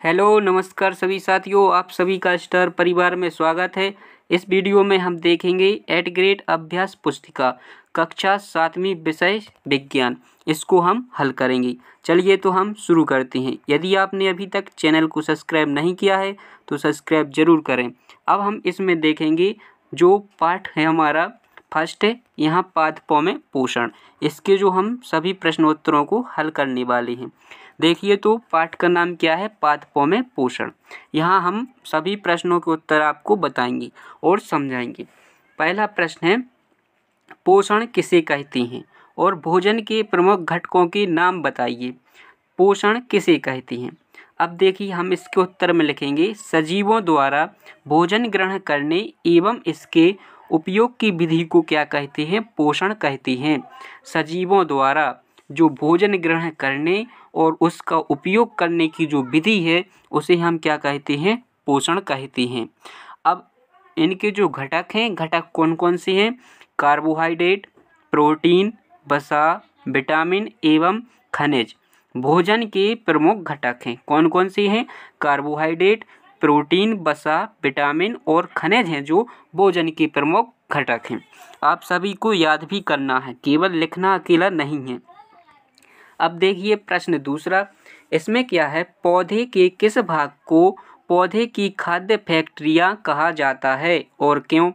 Hello नमस्कार सभी साथियों, आप सभी का स्टार परिवार में स्वागत है। इस वीडियो में हम देखेंगे 8 ग्रेड अभ्यास पुस्तिका कक्षा 7वीं विषय विज्ञान। इसको हम हल करेंगे। चलिए तो हम शुरू करते हैं। यदि आपने अभी तक चैनल को सब्सक्राइब नहीं किया है तो सब्सक्राइब जरूर करें। अब हम इसमें देखेंगे जो पाठ है हमारा फर्स्ट है, यहाँ पादपों में पोषण। इसके जो हम सभी प्रश्नोत्तरों को हल करने वाले हैं। देखिए तो पाठ का नाम क्या है, पादपों में पोषण। यहाँ हम सभी प्रश्नों के उत्तर आपको बताएंगे और समझाएंगे। पहला प्रश्न है, पोषण किसे कहते हैं और भोजन के प्रमुख घटकों के नाम बताइए। पोषण किसे कहते हैं। अब देखिए हम इसके उत्तर में लिखेंगे, सजीवों द्वारा भोजन ग्रहण करने एवं इसके उपयोग की विधि को क्या कहते हैं, पोषण कहते हैं। सजीवों द्वारा जो भोजन ग्रहण करने और उसका उपयोग करने की जो विधि है उसे हम क्या कहते हैं, पोषण कहते हैं। अब इनके जो घटक हैं, घटक कौन कौन से हैं, कार्बोहाइड्रेट, प्रोटीन, वसा, विटामिन एवं खनिज भोजन के प्रमुख घटक हैं। कौन कौन से हैं, कार्बोहाइड्रेट, प्रोटीन, वसा, विटामिन और खनिज हैं जो भोजन के प्रमुख घटक हैं। आप सभी को याद भी करना है, केवल लिखना अकेला नहीं है। अब देखिए प्रश्न दूसरा, इसमें क्या है, पौधे के किस भाग को पौधे की खाद्य फैक्ट्रियाँ कहा जाता है और क्यों।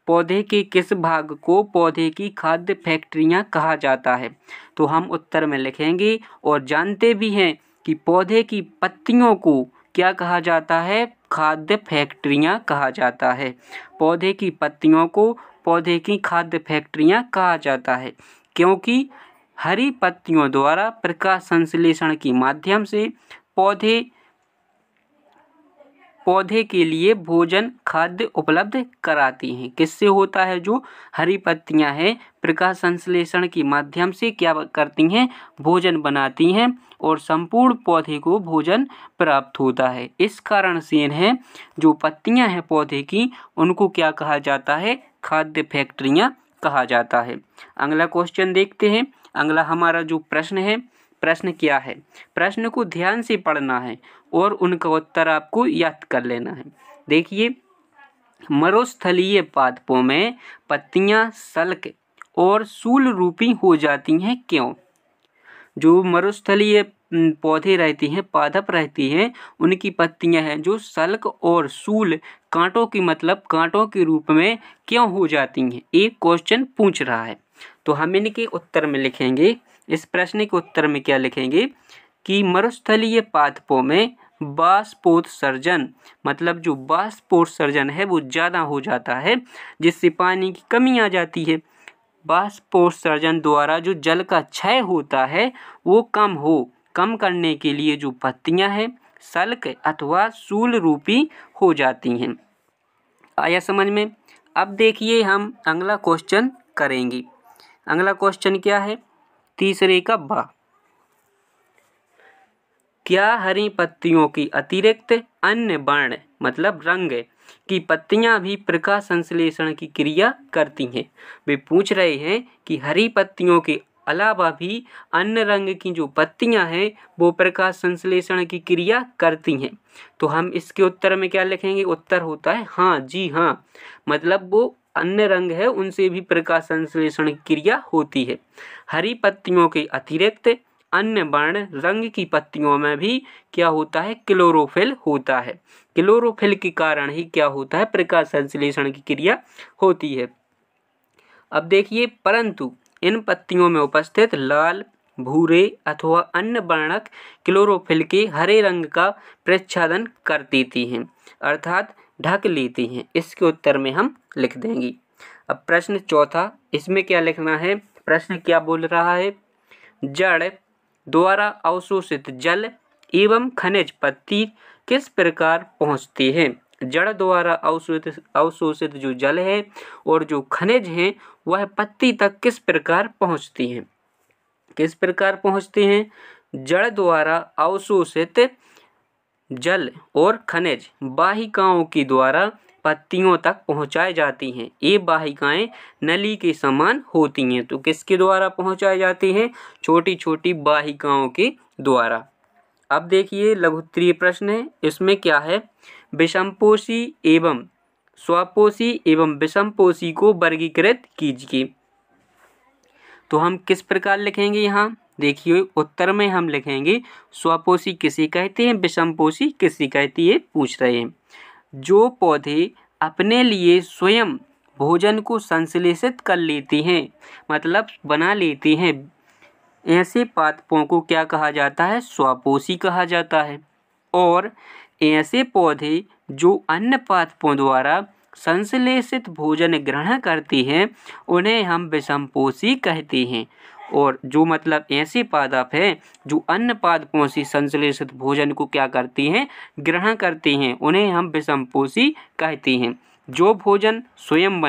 पौधे के किस भाग को पौधे की खाद्य फैक्ट्रियाँ कहा जाता है। तो हम उत्तर में लिखेंगे और जानते भी हैं कि पौधे की पत्तियों को क्या कहा जाता है, खाद्य फैक्ट्रियाँ कहा जाता है। पौधे की पत्तियों को पौधे की खाद्य फैक्ट्रियाँ कहा जाता है, क्योंकि हरी पत्तियों द्वारा प्रकाश संश्लेषण के माध्यम से पौधे के लिए भोजन खाद्य उपलब्ध कराती हैं। किससे होता है, जो हरी पत्तियां हैं प्रकाश संश्लेषण के माध्यम से क्या करती हैं, भोजन बनाती हैं और संपूर्ण पौधे को भोजन प्राप्त होता है। इस कारण से इन्हें जो पत्तियां हैं पौधे की उनको क्या कहा जाता है, खाद्य फैक्ट्रियां कहा जाता है। अगला क्वेश्चन देखते हैं। अगला हमारा जो प्रश्न है, प्रश्न क्या है, प्रश्न को ध्यान से पढ़ना है और उनका उत्तर आपको याद कर लेना है। देखिए, मरुस्थलीय पादपों में पत्तियां सल्क और सूल रूपी हो जाती हैं, क्यों। जो मरुस्थलीय पौधे रहती हैं, पादप रहती हैं, उनकी पत्तियां हैं जो सल्क और सूल कांटों की मतलब कांटों के रूप में क्यों हो जाती हैं, एक क्वेश्चन पूछ रहा है। तो हम इनके उत्तर में लिखेंगे, इस प्रश्न के उत्तर में क्या लिखेंगे कि मरुस्थलीय पादपों में बाष्पोत्सर्जन मतलब जो बाष्पोत्सर्जन है वो ज़्यादा हो जाता है, जिससे पानी की कमी आ जाती है। बाष्पोत्सर्जन द्वारा जो जल का क्षय होता है वो कम करने के लिए जो पत्तियां हैं सल्क अथवा सूल रूपी हो जाती हैं। आया समझ में। अब देखिए हम अगला क्वेश्चन करेंगे। अगला क्वेश्चन क्या है, तीसरे का बा, क्या हरी पत्तियों की अतिरिक्त अन्य वर्ण मतलब रंग की पत्तियां भी प्रकाश संश्लेषण की क्रिया करती हैं। वे पूछ रहे हैं कि हरी पत्तियों के अलावा भी अन्य रंग की जो पत्तियां हैं वो प्रकाश संश्लेषण की क्रिया करती हैं। तो हम इसके उत्तर में क्या लिखेंगे, उत्तर होता है हाँ, जी हाँ, मतलब वो अन्य रंग है उनसे भी प्रकाश संश्लेषण की क्रिया होती है। हरी पत्तियों के अतिरिक्त अन्य वर्ण रंग की पत्तियों में भी क्या होता है, क्लोरोफिल होता है। क्लोरोफिल के कारण ही क्या होता है, प्रकाश संश्लेषण की क्रिया होती है। अब देखिए, परंतु इन पत्तियों में उपस्थित लाल, भूरे अथवा अन्य वर्णक क्लोरोफिल के हरे रंग का प्रच्छादन कर देती हैं, अर्थात ढक लेती हैं। इसके उत्तर में हम लिख देंगे। अब प्रश्न चौथा, इसमें क्या लिखना है, प्रश्न क्या बोल रहा है, जड़ द्वारा अवशोषित जल एवं खनिज पत्ती किस प्रकार पहुँचते हैं। जड़ द्वारा अवशोषित जो जल है और जो खनिज हैं वह पत्ती तक किस प्रकार पहुँचती हैं। किस प्रकार पहुँचते हैं, जड़ द्वारा अवशोषित जल और खनिज वाहिकाओं के द्वारा पत्तियों तक पहुंचाई जाती हैं। ये वाहिकाएं नली के समान होती हैं। तो किसके द्वारा पहुंचाई जाती हैं, छोटी छोटी वाहिकाओं के द्वारा। अब देखिए लघुत्तरीय प्रश्न है, इसमें क्या है, विषमपोषी एवं स्वपोषी एवं विषमपोषी को वर्गीकृत कीजिए। तो हम किस प्रकार लिखेंगे, यहाँ देखिए उत्तर में हम लिखेंगे स्वपोषी किसे कहते हैं, विषमपोषी किसे कहती है, पूछ रहे हैं। जो पौधे अपने लिए स्वयं भोजन को संश्लेषित कर लेते हैं, मतलब बना लेते हैं, ऐसे पादपों को क्या कहा जाता है, स्वपोषी कहा जाता है। और ऐसे पौधे जो अन्य पादपों द्वारा संश्लेषित भोजन ग्रहण करते हैं उन्हें हम विषमपोषी कहते हैं। और जो मतलब ऐसे पादप हैं जो अन्य पादपों से संश्लेषित भोजन को क्या करते हैं, ग्रहण करते हैं, उन्हें हम विषमपोषी कहते हैं। जो भोजन स्वयं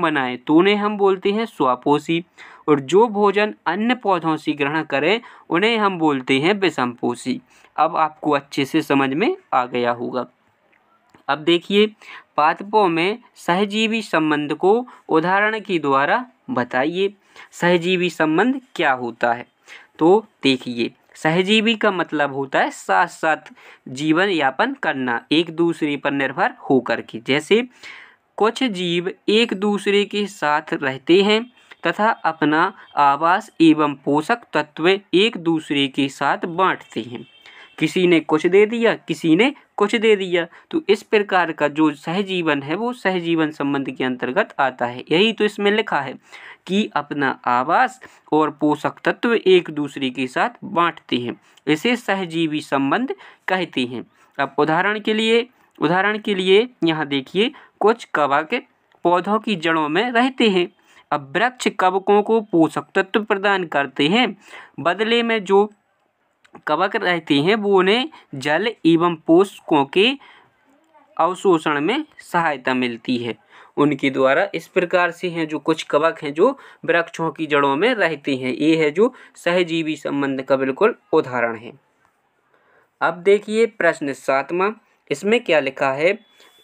बनाए तो उन्हें हम बोलते हैं स्वपोषी, और जो भोजन अन्य पौधों से ग्रहण करें उन्हें हम बोलते हैं विषमपोषी। अब आपको अच्छे से समझ में आ गया होगा। अब देखिए पादपों में सहजीवी संबंध को उदाहरण के द्वारा बताइए। सहजीवी संबंध क्या होता है, तो देखिए सहजीवी का मतलब होता है साथ साथ जीवन यापन करना, एक दूसरे पर निर्भर होकर के। जैसे कुछ जीव एक दूसरे के साथ रहते हैं तथा अपना आवास एवं पोषक तत्व एक दूसरे के साथ बांटते हैं। किसी ने कुछ दे दिया, किसी ने कुछ दे दिया, तो इस प्रकार का जो सहजीवन है वो सहजीवन संबंध के अंतर्गत आता है। यही तो इसमें लिखा है कि अपना आवास और पोषक तत्व एक दूसरे के साथ बांटते हैं, इसे सहजीवी संबंध कहते हैं। अब उदाहरण के लिए यहाँ देखिए कुछ कवक पौधों की जड़ों में रहते हैं। अब वृक्ष कवकों को पोषक तत्व प्रदान करते हैं, बदले में जो कवक रहते हैं वो उन्हें जल एवं पोषकों के अवशोषण में सहायता मिलती है उनके द्वारा। इस प्रकार से हैं जो कुछ कवक हैं जो वृक्षों की जड़ों में रहते हैं, ये है जो सहजीवी संबंध का बिल्कुल उदाहरण है। अब देखिए प्रश्न 7वां, इसमें क्या लिखा है,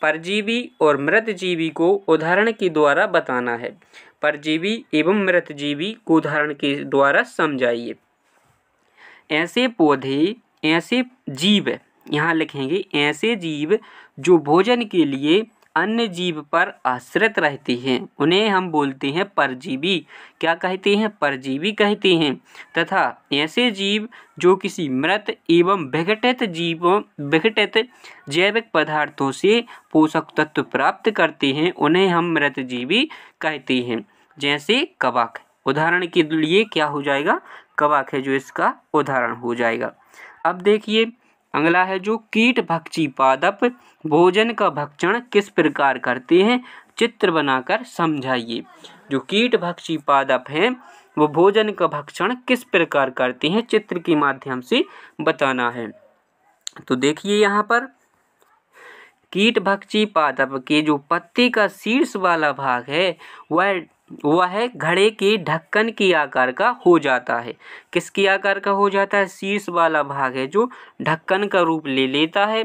परजीवी और मृतजीवी को उदाहरण के द्वारा बताना है। परजीवी एवं मृतजीवी को उदाहरण के द्वारा समझाइए। ऐसे पौधे, ऐसे जीव, यहाँ लिखेंगे ऐसे जीव जो भोजन के लिए अन्य जीव पर आश्रित रहते हैं उन्हें हम बोलते हैं परजीवी। क्या कहते हैं, परजीवी कहते हैं। तथा ऐसे जीव जो किसी मृत एवं विघटित जैविक पदार्थों से पोषक तत्व प्राप्त करते हैं उन्हें हम मृतजीवी कहते हैं। जैसे कवक, उदाहरण के लिए क्या हो जाएगा, कवक है जो इसका उदाहरण हो जाएगा। अब देखिए अगला है जो कीट भक्षी पादप भोजन का भक्षण किस प्रकार करते हैं, चित्र बनाकर समझाइए। जो कीट भक्षी पादप हैं वो भोजन का भक्षण किस प्रकार करते हैं, चित्र के माध्यम से बताना है। तो देखिए यहाँ पर कीट भक्षी पादप के जो पत्ते का शीर्ष वाला भाग है वह घड़े के ढक्कन के आकार का हो जाता है। किसके आकार का हो जाता है, शीर्ष वाला भाग है जो ढक्कन का रूप ले लेता है,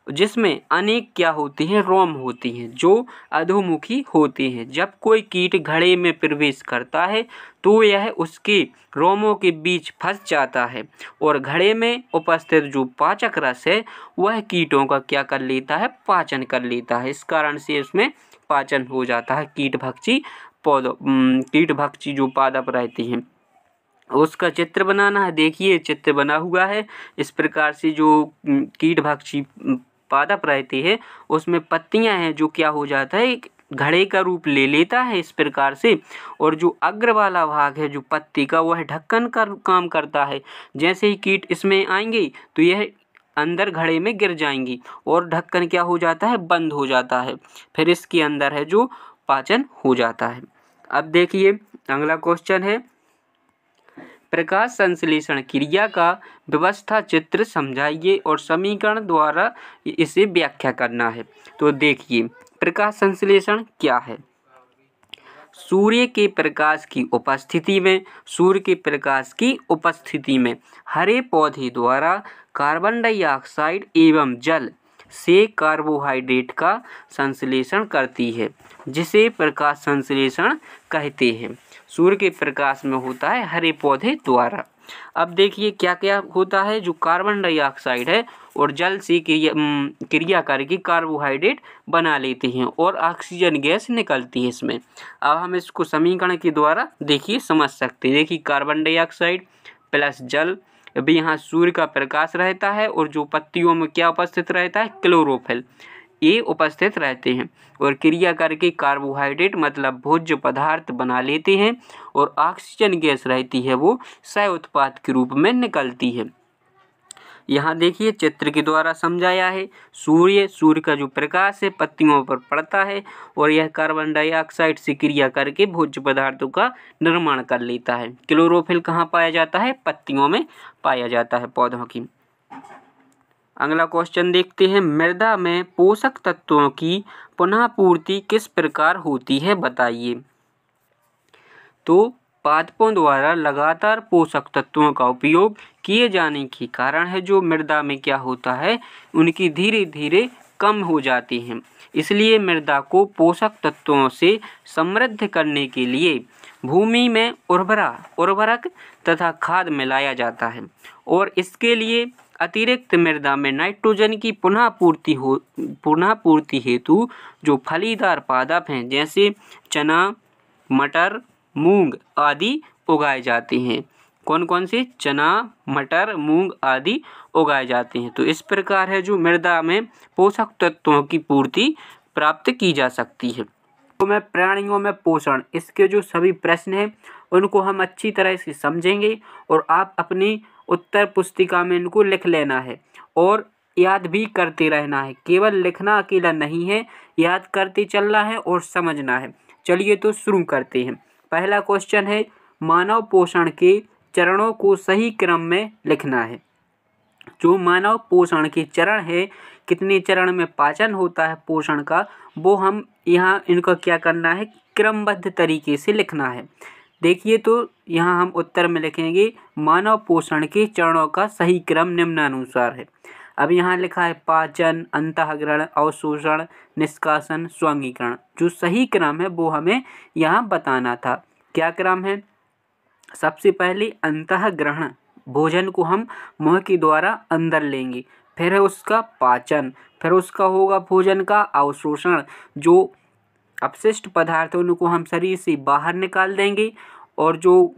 जिसमें अनेक क्या होती हैं, रोम होती हैं जो अधोमुखी होती हैं। जब कोई कीट घड़े में प्रवेश करता है तो यह उसके रोमों के बीच फंस जाता है और घड़े में उपस्थित जो पाचक रस है वह कीटों का क्या कर लेता है, पाचन कर लेता है। इस कारण से उसमें पाचन हो जाता है। कीट भक्षी जो पादप रहते हैं उसका चित्र बनाना है। देखिए चित्र बना हुआ है। इस प्रकार से जो कीट भक्षी पादप रहते हैं उसमें पत्तियां हैं जो क्या हो जाता है, घड़े का रूप ले लेता है इस प्रकार से, और जो अग्र वाला भाग है जो पत्ती का वह ढक्कन का काम करता है। जैसे ही कीट इसमें आएंगे तो यह अंदर घड़े में गिर जाएंगी और ढक्कन क्या हो जाता है, बंद हो जाता है। फिर इसके अंदर है जो पाचन हो जाता है। अब देखिए अगला क्वेश्चन है, प्रकाश संश्लेषण क्रिया का व्यवस्था चित्र समझाइए और समीकरण द्वारा इसे व्याख्या करना है। तो देखिए प्रकाश संश्लेषण क्या है, सूर्य के प्रकाश की उपस्थिति में हरे पौधे द्वारा कार्बन डाइऑक्साइड एवं जल से कार्बोहाइड्रेट का संश्लेषण करती है, जिसे प्रकाश संश्लेषण कहते हैं। सूर्य के प्रकाश में होता है हरे पौधे द्वारा। अब देखिए क्या क्या होता है, जो कार्बन डाइऑक्साइड है और जल से क्रिया करके कार्बोहाइड्रेट बना लेते हैं और ऑक्सीजन गैस निकलती है इसमें। अब हम इसको समीकरण के द्वारा देखिए समझ सकते हैं। देखिए कार्बन डाइऑक्साइड प्लस जल, अभी यहाँ सूर्य का प्रकाश रहता है और जो पत्तियों में क्या उपस्थित रहता है, क्लोरोफिल, ये उपस्थित रहते हैं और क्रिया करके कार्बोहाइड्रेट मतलब भोज्य पदार्थ बना लेते हैं और ऑक्सीजन गैस रहती है वो सह उत्पाद के रूप में निकलती है। यहाँ देखिए चित्र के द्वारा समझाया है। सूर्य का जो प्रकाश है पत्तियों पर पड़ता है और यह कार्बन डाइऑक्साइड से क्रिया करके भोज्य पदार्थों का निर्माण कर लेता है। क्लोरोफिल कहाँ पाया जाता है, पत्तियों में पाया जाता है पौधों की। अगला क्वेश्चन देखते हैं, मृदा में पोषक तत्वों की पुनः पूर्ति किस प्रकार होती है बताइए। तो पादपों द्वारा लगातार पोषक तत्वों का उपयोग किए जाने के कारण है जो मृदा में क्या होता है, उनकी धीरे धीरे कम हो जाती हैं। इसलिए मृदा को पोषक तत्वों से समृद्ध करने के लिए भूमि में उर्वरक तथा खाद मिलाया जाता है और इसके लिए अतिरिक्त मृदा में नाइट्रोजन की पुनः पूर्ति हेतु जो फलीदार पादप हैं जैसे चना, मटर, मूंग आदि उगाए जाते हैं। कौन कौन से, चना, मटर, मूंग आदि उगाए जाते हैं। तो इस प्रकार है जो मृदा में पोषक तत्वों की पूर्ति प्राप्त की जा सकती है। तो मैं प्राणियों में पोषण, इसके जो सभी प्रश्न हैं उनको हम अच्छी तरह से समझेंगे और आप अपनी उत्तर पुस्तिका में इनको लिख लेना है और याद भी करते रहना है। केवल लिखना अकेला नहीं है, याद करते चलना है और समझना है। चलिए तो शुरू करते हैं। पहला क्वेश्चन है, मानव पोषण के चरणों को सही क्रम में लिखना है। जो मानव पोषण के चरण है, कितने चरण में पाचन होता है पोषण का, वो हम यहाँ इनका क्या करना है, क्रमबद्ध तरीके से लिखना है। देखिए तो यहाँ हम उत्तर में लिखेंगे मानव पोषण के चरणों का सही क्रम निम्नानुसार है। अब यहाँ लिखा है पाचन, अंतःग्रहण, अवशोषण, निष्कासन, स्वांगीकरण। जो सही क्रम है वो हमें यहाँ बताना था। क्या क्रम है, सबसे पहले अंतःग्रहण, भोजन को हम मुंह के द्वारा अंदर लेंगे, फिर है उसका पाचन, फिर उसका होगा भोजन का अवशोषण, जो अपशिष्ट पदार्थ उनको हम शरीर से बाहर निकाल देंगे और जो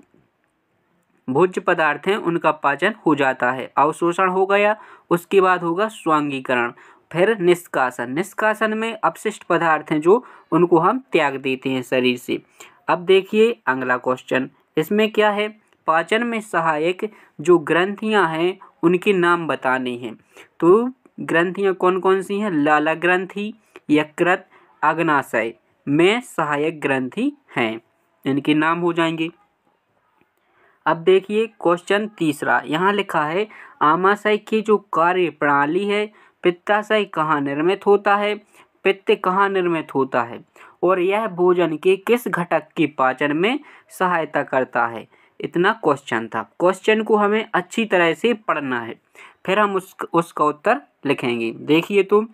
भोज्य पदार्थ हैं उनका पाचन हो जाता है, अवशोषण हो गया। उसके बाद होगा स्वांगीकरण, फिर निष्कासन। निष्कासन में अपशिष्ट पदार्थ हैं जो उनको हम त्याग देते हैं शरीर से। अब देखिए अगला क्वेश्चन, इसमें क्या है, पाचन में सहायक जो ग्रंथियां हैं उनके नाम बताने हैं। तो ग्रंथियां कौन कौन सी हैं, लाला ग्रंथि, यकृत, अग्नाशय में सहायक ग्रंथि हैं, इनके नाम हो जाएंगे। अब देखिए क्वेश्चन तीसरा, यहाँ लिखा है आमाशय की जो कार्य प्रणाली है, पित्ताशय कहाँ निर्मित होता है, पित्त कहाँ निर्मित होता है और यह भोजन के किस घटक के पाचन में सहायता करता है। इतना क्वेश्चन था। क्वेश्चन को हमें अच्छी तरह से पढ़ना है, फिर हम उसका उत्तर लिखेंगे। देखिए तो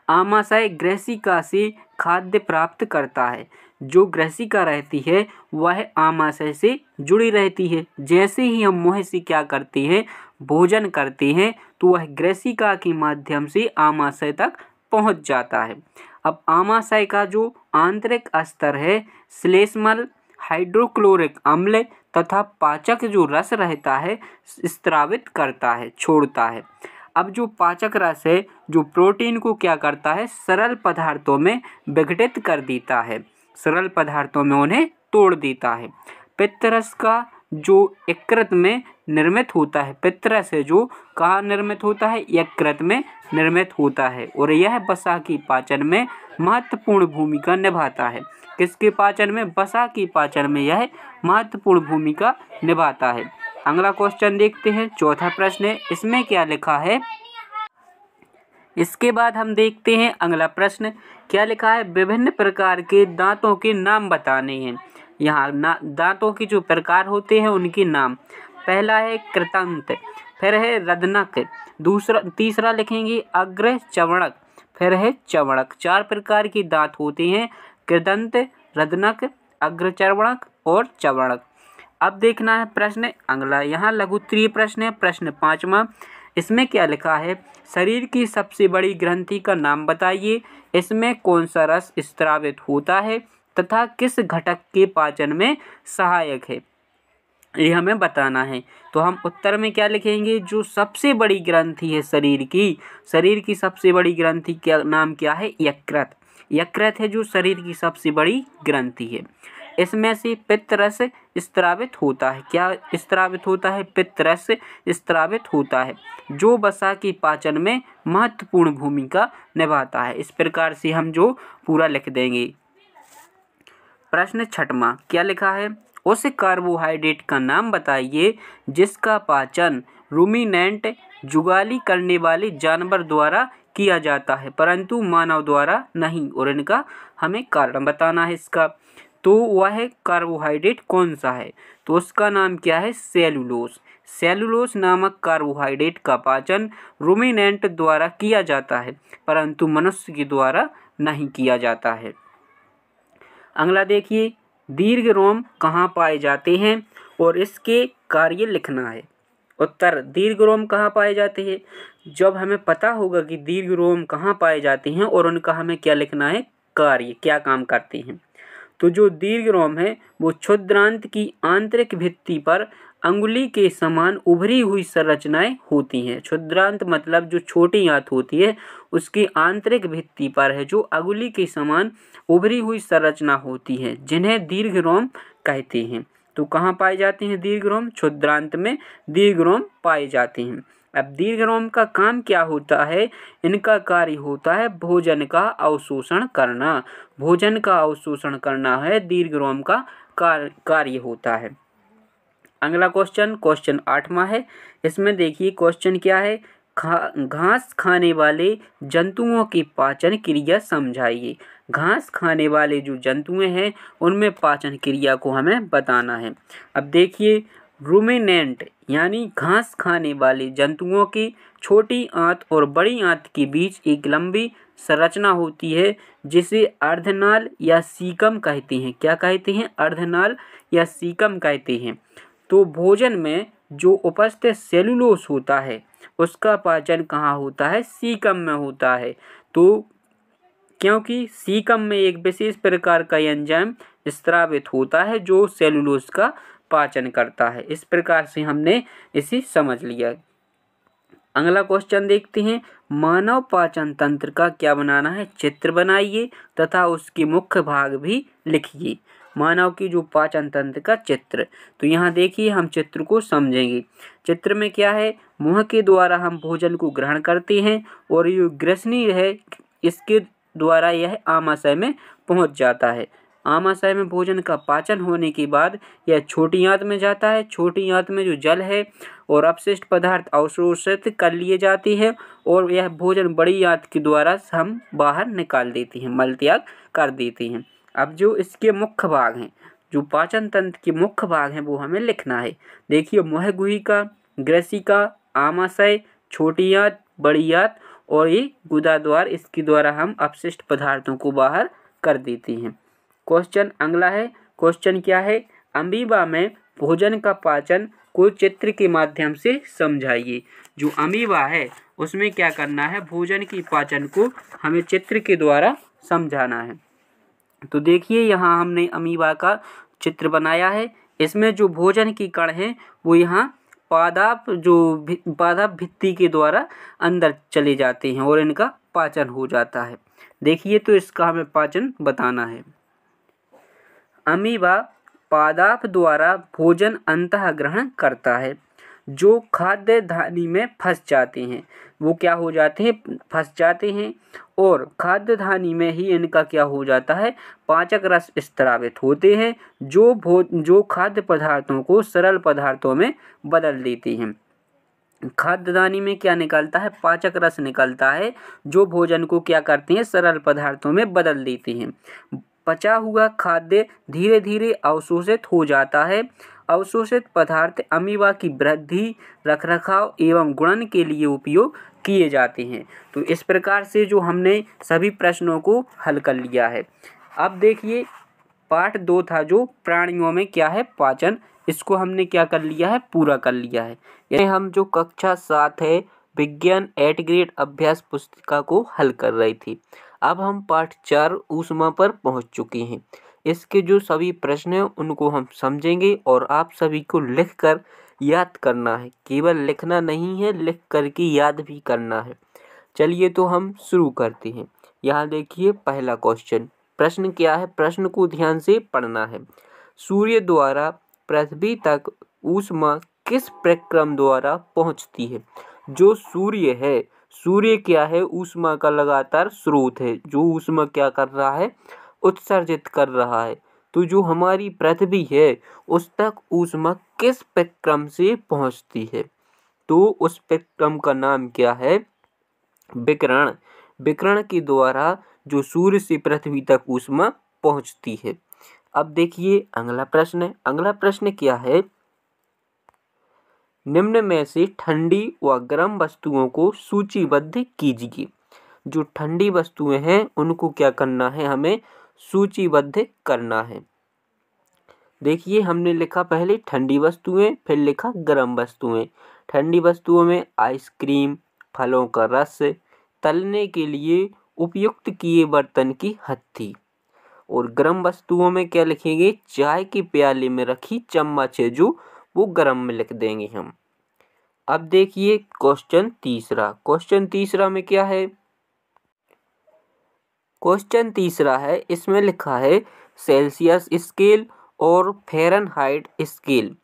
आमाशय ग्रसिका से खाद्य प्राप्त करता है। जो ग्रसिका रहती है वह आमाशय से जुड़ी रहती है। जैसे ही हम मुंह से क्या करते हैं, भोजन करते हैं, तो वह ग्रसिका के माध्यम से आमाशय तक पहुंच जाता है। अब आमाशय का जो आंतरिक स्तर है, श्लेष्मल, हाइड्रोक्लोरिक अम्ल तथा पाचक जो रस रहता है स्रावित करता है, छोड़ता है। अब जो पाचक रस है जो प्रोटीन को क्या करता है, सरल पदार्थों में विघटित कर देता है, सरल पदार्थों में उन्हें तोड़ देता है। पित्तरस का जो यकृत में निर्मित होता है, पित्तरस है जो कहाँ निर्मित होता है, यकृत में निर्मित होता है और यह वसा की पाचन में महत्वपूर्ण भूमिका निभाता है। किसके पाचन में, वसा की पाचन में यह महत्वपूर्ण भूमिका निभाता है। अगला क्वेश्चन देखते हैं, चौथा प्रश्न है, इसमें क्या लिखा है। इसके बाद हम देखते हैं अगला प्रश्न, क्या लिखा है, विभिन्न प्रकार के दांतों के नाम बताने हैं। यहाँ दांतों के जो प्रकार होते हैं उनके नाम, पहला है कृतंत, फिर है रदनक, तीसरा लिखेंगे अग्र चवणक, फिर है चवणक। 4 प्रकार के दांत होते हैं, कृदंत, रदनक, अग्रचर्वणक और चर्वणक। अब देखना है प्रश्न अगला, यहाँ लघु उत्तरीय प्रश्न है। प्रश्न 5वां, इसमें क्या लिखा है, शरीर की सबसे बड़ी ग्रंथि का नाम बताइए, इसमें कौन सा रस स्रावित होता है तथा किस घटक के पाचन में सहायक है, ये हमें बताना है। तो हम उत्तर में क्या लिखेंगे, जो सबसे बड़ी ग्रंथि है शरीर की सबसे बड़ी ग्रंथि का नाम क्या है, यकृत। यकृत है जो शरीर की सबसे बड़ी ग्रंथि है। इसमें से पित्त रस स्रावित होता है। क्या स्रावित होता है, पित्त रस स्रावित होता है, जो वसा के पाचन में महत्वपूर्ण भूमिका निभाता है। इस प्रकार से हम जो पूरा लिख देंगे। प्रश्न 6वां, क्या लिखा है, उस कार्बोहाइड्रेट का नाम बताइए जिसका पाचन रूमिनेंट जुगाली करने वाले जानवर द्वारा किया जाता है परंतु मानव द्वारा नहीं, और इनका हमें कारण बताना है इसका। तो वह कार्बोहाइड्रेट कौन सा है, तो उसका नाम क्या है, सेलुलोज। सेलुलोज नामक कार्बोहाइड्रेट का पाचन रूमिनेंट द्वारा किया जाता है परंतु मनुष्य के द्वारा नहीं किया जाता है। अगला देखिए, दीर्घ रोम कहाँ पाए जाते हैं और इसके कार्य लिखना है। उत्तर, दीर्घ रोम कहाँ पाए जाते हैं, जब हमें पता होगा कि दीर्घ रोम कहाँ पाए जाते हैं और उनका हमें क्या लिखना है, कार्य, क्या काम करते हैं। तो जो दीर्घ रोम है वो क्षुद्रांत की आंतरिक भित्ति पर अंगुली के समान उभरी हुई संरचनाएं होती हैं। क्षुद्रांत मतलब जो छोटी आंत होती है उसकी आंतरिक भित्ति पर है जो अंगुली के समान उभरी हुई संरचना होती है, जिन्हें दीर्घ रोम कहते हैं। तो कहाँ पाए जाते हैं दीर्घ रोम, क्षुद्रांत में दीर्घ रोम पाए जाते हैं। अब दीर्घ रोम का काम क्या होता है, इनका कार्य होता है भोजन का अवशोषण करना। भोजन का अवशोषण करना है दीर्घ रोम का कार्य होता है। अगला क्वेश्चन 8वां है। इसमें देखिए क्वेश्चन क्या है, घास खाने वाले जंतुओं की पाचन क्रिया समझाइए। घास खाने वाले जो जंतुएं हैं उनमें पाचन क्रिया को हमें बताना है। अब देखिए, रूमिनेंट यानी घास खाने वाले जंतुओं की छोटी आंत और बड़ी आंत के बीच एक लंबी संरचना होती है जिसे अर्धनाल या सीकम कहते हैं। क्या कहते हैं, अर्धनाल या सीकम कहते हैं। तो भोजन में जो उपस्थित सेलुलोज होता है उसका पाचन कहाँ होता है, सीकम में होता है। तो क्योंकि सीकम में एक विशेष प्रकार का एंजाइम स्रावित होता है जो सेलुलोज का पाचन करता है। इस प्रकार से हमने इसे समझ लिया। अगला क्वेश्चन देखते हैं, मानव पाचन तंत्र का क्या बनाना है, चित्र बनाइए तथा उसके मुख्य भाग भी लिखिए। मानव की जो पाचन तंत्र का चित्र, तो यहाँ देखिए हम चित्र को समझेंगे। चित्र में क्या है, मुंह के द्वारा हम भोजन को ग्रहण करते हैं और ये ग्रसनी है इसके द्वारा यह आमाशय में पहुँच जाता है। आमाशय में भोजन का पाचन होने के बाद यह छोटी आंत में जाता है। छोटी आंत में जो जल है और अपशिष्ट पदार्थ अवशोषित कर लिए जाते हैं और यह भोजन बड़ी आंत के द्वारा हम बाहर निकाल देते हैं, मल त्याग कर देते हैं। अब जो इसके मुख्य भाग हैं, जो पाचन तंत्र के मुख्य भाग हैं वो हमें लिखना है। देखिए, मुंह गुहिका, ग्रसिका, आमाशय, छोटी आंत, बड़ी आंत और ये गुदा द्वार, इसके द्वारा हम अपशिष्ट पदार्थों को बाहर कर देते हैं। क्वेश्चन अगला है, क्वेश्चन क्या है, अमीबा में भोजन का पाचन को चित्र के माध्यम से समझाइए। जो अमीबा है उसमें क्या करना है, भोजन की पाचन को हमें चित्र के द्वारा समझाना है। तो देखिए यहाँ हमने अमीबा का चित्र बनाया है। इसमें जो भोजन की कण हैं वो यहाँ पादाप भित्ति के द्वारा अंदर चले जाते हैं और इनका पाचन हो जाता है। देखिए, तो इसका हमें पाचन बताना है। अमीबा पादाप द्वारा भोजन अंतः ग्रहण करता है। जो खाद्य धानी में फंस जाते हैं वो क्या हो जाते हैं, फंस जाते हैं और खाद्य धानी में ही इनका क्या हो जाता है, पाचक रस स्रावित होते हैं जो खाद्य पदार्थों को सरल पदार्थों में बदल देते हैं। खाद्य दानी में क्या निकलता है, पाचक रस निकलता है जो भोजन को क्या करते हैं, सरल पदार्थों में बदल देते हैं। पचा हुआ खाद्य धीरे धीरे अवशोषित हो जाता है। अवशोषित पदार्थ अमीबा की वृद्धि, रखरखाव एवं गुणन के लिए उपयोग किए जाते हैं। तो इस प्रकार से जो हमने सभी प्रश्नों को हल कर लिया है। अब देखिए पार्ट 2 था जो प्राणियों में क्या है पाचन, इसको हमने क्या कर लिया है पूरा कर लिया है। ये हम जो कक्षा 7 है विज्ञान 8 ग्रेड अभ्यास पुस्तिका को हल कर रही थी। अब हम पार्ट 4 ऊष्मा पर पहुंच चुके हैं। इसके जो सभी प्रश्न हैं उनको हम समझेंगे और आप सभी को लिखकर याद करना है, केवल लिखना नहीं है, लिख करके याद भी करना है। चलिए तो हम शुरू करते हैं। यहाँ देखिए पहला क्वेश्चन, प्रश्न क्या है, प्रश्न को ध्यान से पढ़ना है। सूर्य द्वारा पृथ्वी तक ऊष्मा किस प्रक्रम द्वारा पहुँचती है? जो सूर्य है, सूर्य क्या है ऊष्मा का लगातार स्रोत है, जो ऊष्मा क्या कर रहा है उत्सर्जित कर रहा है। तो जो हमारी पृथ्वी है उस तक ऊष्मा किस प्रक्रम से पहुँचती है? तो उस प्रक्रम का नाम क्या है विकिरण। विकिरण के द्वारा जो सूर्य से पृथ्वी तक ऊष्मा पहुँचती है। अब देखिए अगला प्रश्न है। अगला प्रश्न क्या है, निम्न में से ठंडी व गर्म वस्तुओं को सूचीबद्ध कीजिए। जो ठंडी वस्तुएं हैं उनको क्या करना है, हमें सूचीबद्ध करना है। देखिए हमने लिखा पहले ठंडी वस्तुएं, फिर लिखा गर्म वस्तुएं। ठंडी वस्तुओं में आइसक्रीम, फलों का रस, तलने के लिए उपयुक्त किए बर्तन की हत्थी। और गर्म वस्तुओं में क्या लिखेंगे, चाय के प्याले में रखी चम्मच है जो वो गर्म में लिख देंगे हम। अब देखिए क्वेश्चन तीसरा। क्वेश्चन तीसरा में क्या है, क्वेश्चन तीसरा है इसमें लिखा है सेल्सियस स्केल और फ़ारेनहाइट स्केल।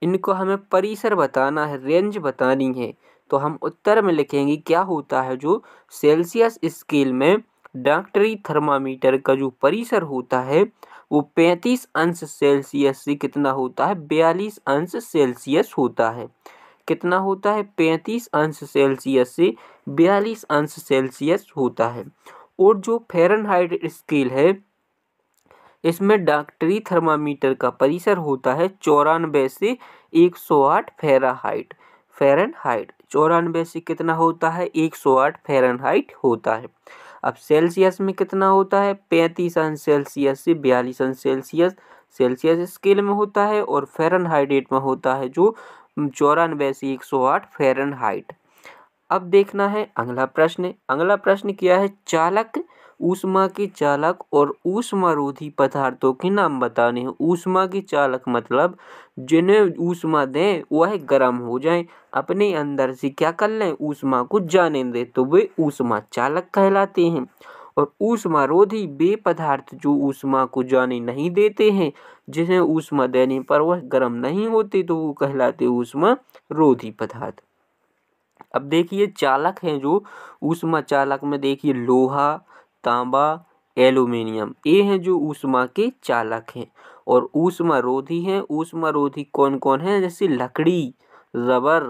इनको हमें परिसर बताना है, रेंज बतानी है। तो हम उत्तर में लिखेंगे क्या होता है, जो सेल्सियस स्केल में डॉक्टरी थर्मामीटर का जो परिसर होता है वो 35 अंश सेल्सियस से कितना होता है 42 अंश सेल्सियस होता है। कितना होता है 35 अंश सेल्सियस से 42 अंश सेल्सियस होता है। और जो फ़ारेनहाइट स्केल है इसमें डॉक्टरी थर्मामीटर का परिसर होता है 94 से 108 फ़ारेनहाइट। फ़ारेनहाइट 94 से कितना होता है 108 फ़ारेनहाइट होता है। अब सेल्सियस में कितना होता है 35 अंश सेल्सियस से 42 अंश सेल्सियस सेल्सियस स्केल में होता है, और फ़ारेनहाइट में होता है जो 94 से 108 फ़ारेनहाइट। अब देखना है अगला प्रश्न। अगला प्रश्न क्या है, चालक ऊष्मा के चालक और ऊष्मारोधी पदार्थों के नाम बताने हैं। ऊष्मा के चालक मतलब जिन्हें ऊष्मा दें वह गर्म हो जाएं, अपने अंदर से क्या कर लें ऊष्मा को जाने दें, तो वे ऊष्मा चालक कहलाते हैं। और ऊष्मारोधी वे पदार्थ जो ऊष्मा को जाने नहीं देते हैं, जिन्हें ऊष्मा देने पर वह गर्म नहीं होते, तो वो कहलाते ऊष्मारोधी पदार्थ। अब देखिए चालक हैं जो ऊष्मा चालक में देखिए लोहा, तांबा, एल्यूमिनियम, ये हैं जो ऊष्मा के चालक हैं। और ऊष्मारोधी हैं, ऊष्मारोधी कौन कौन है, जैसे लकड़ी, रबर,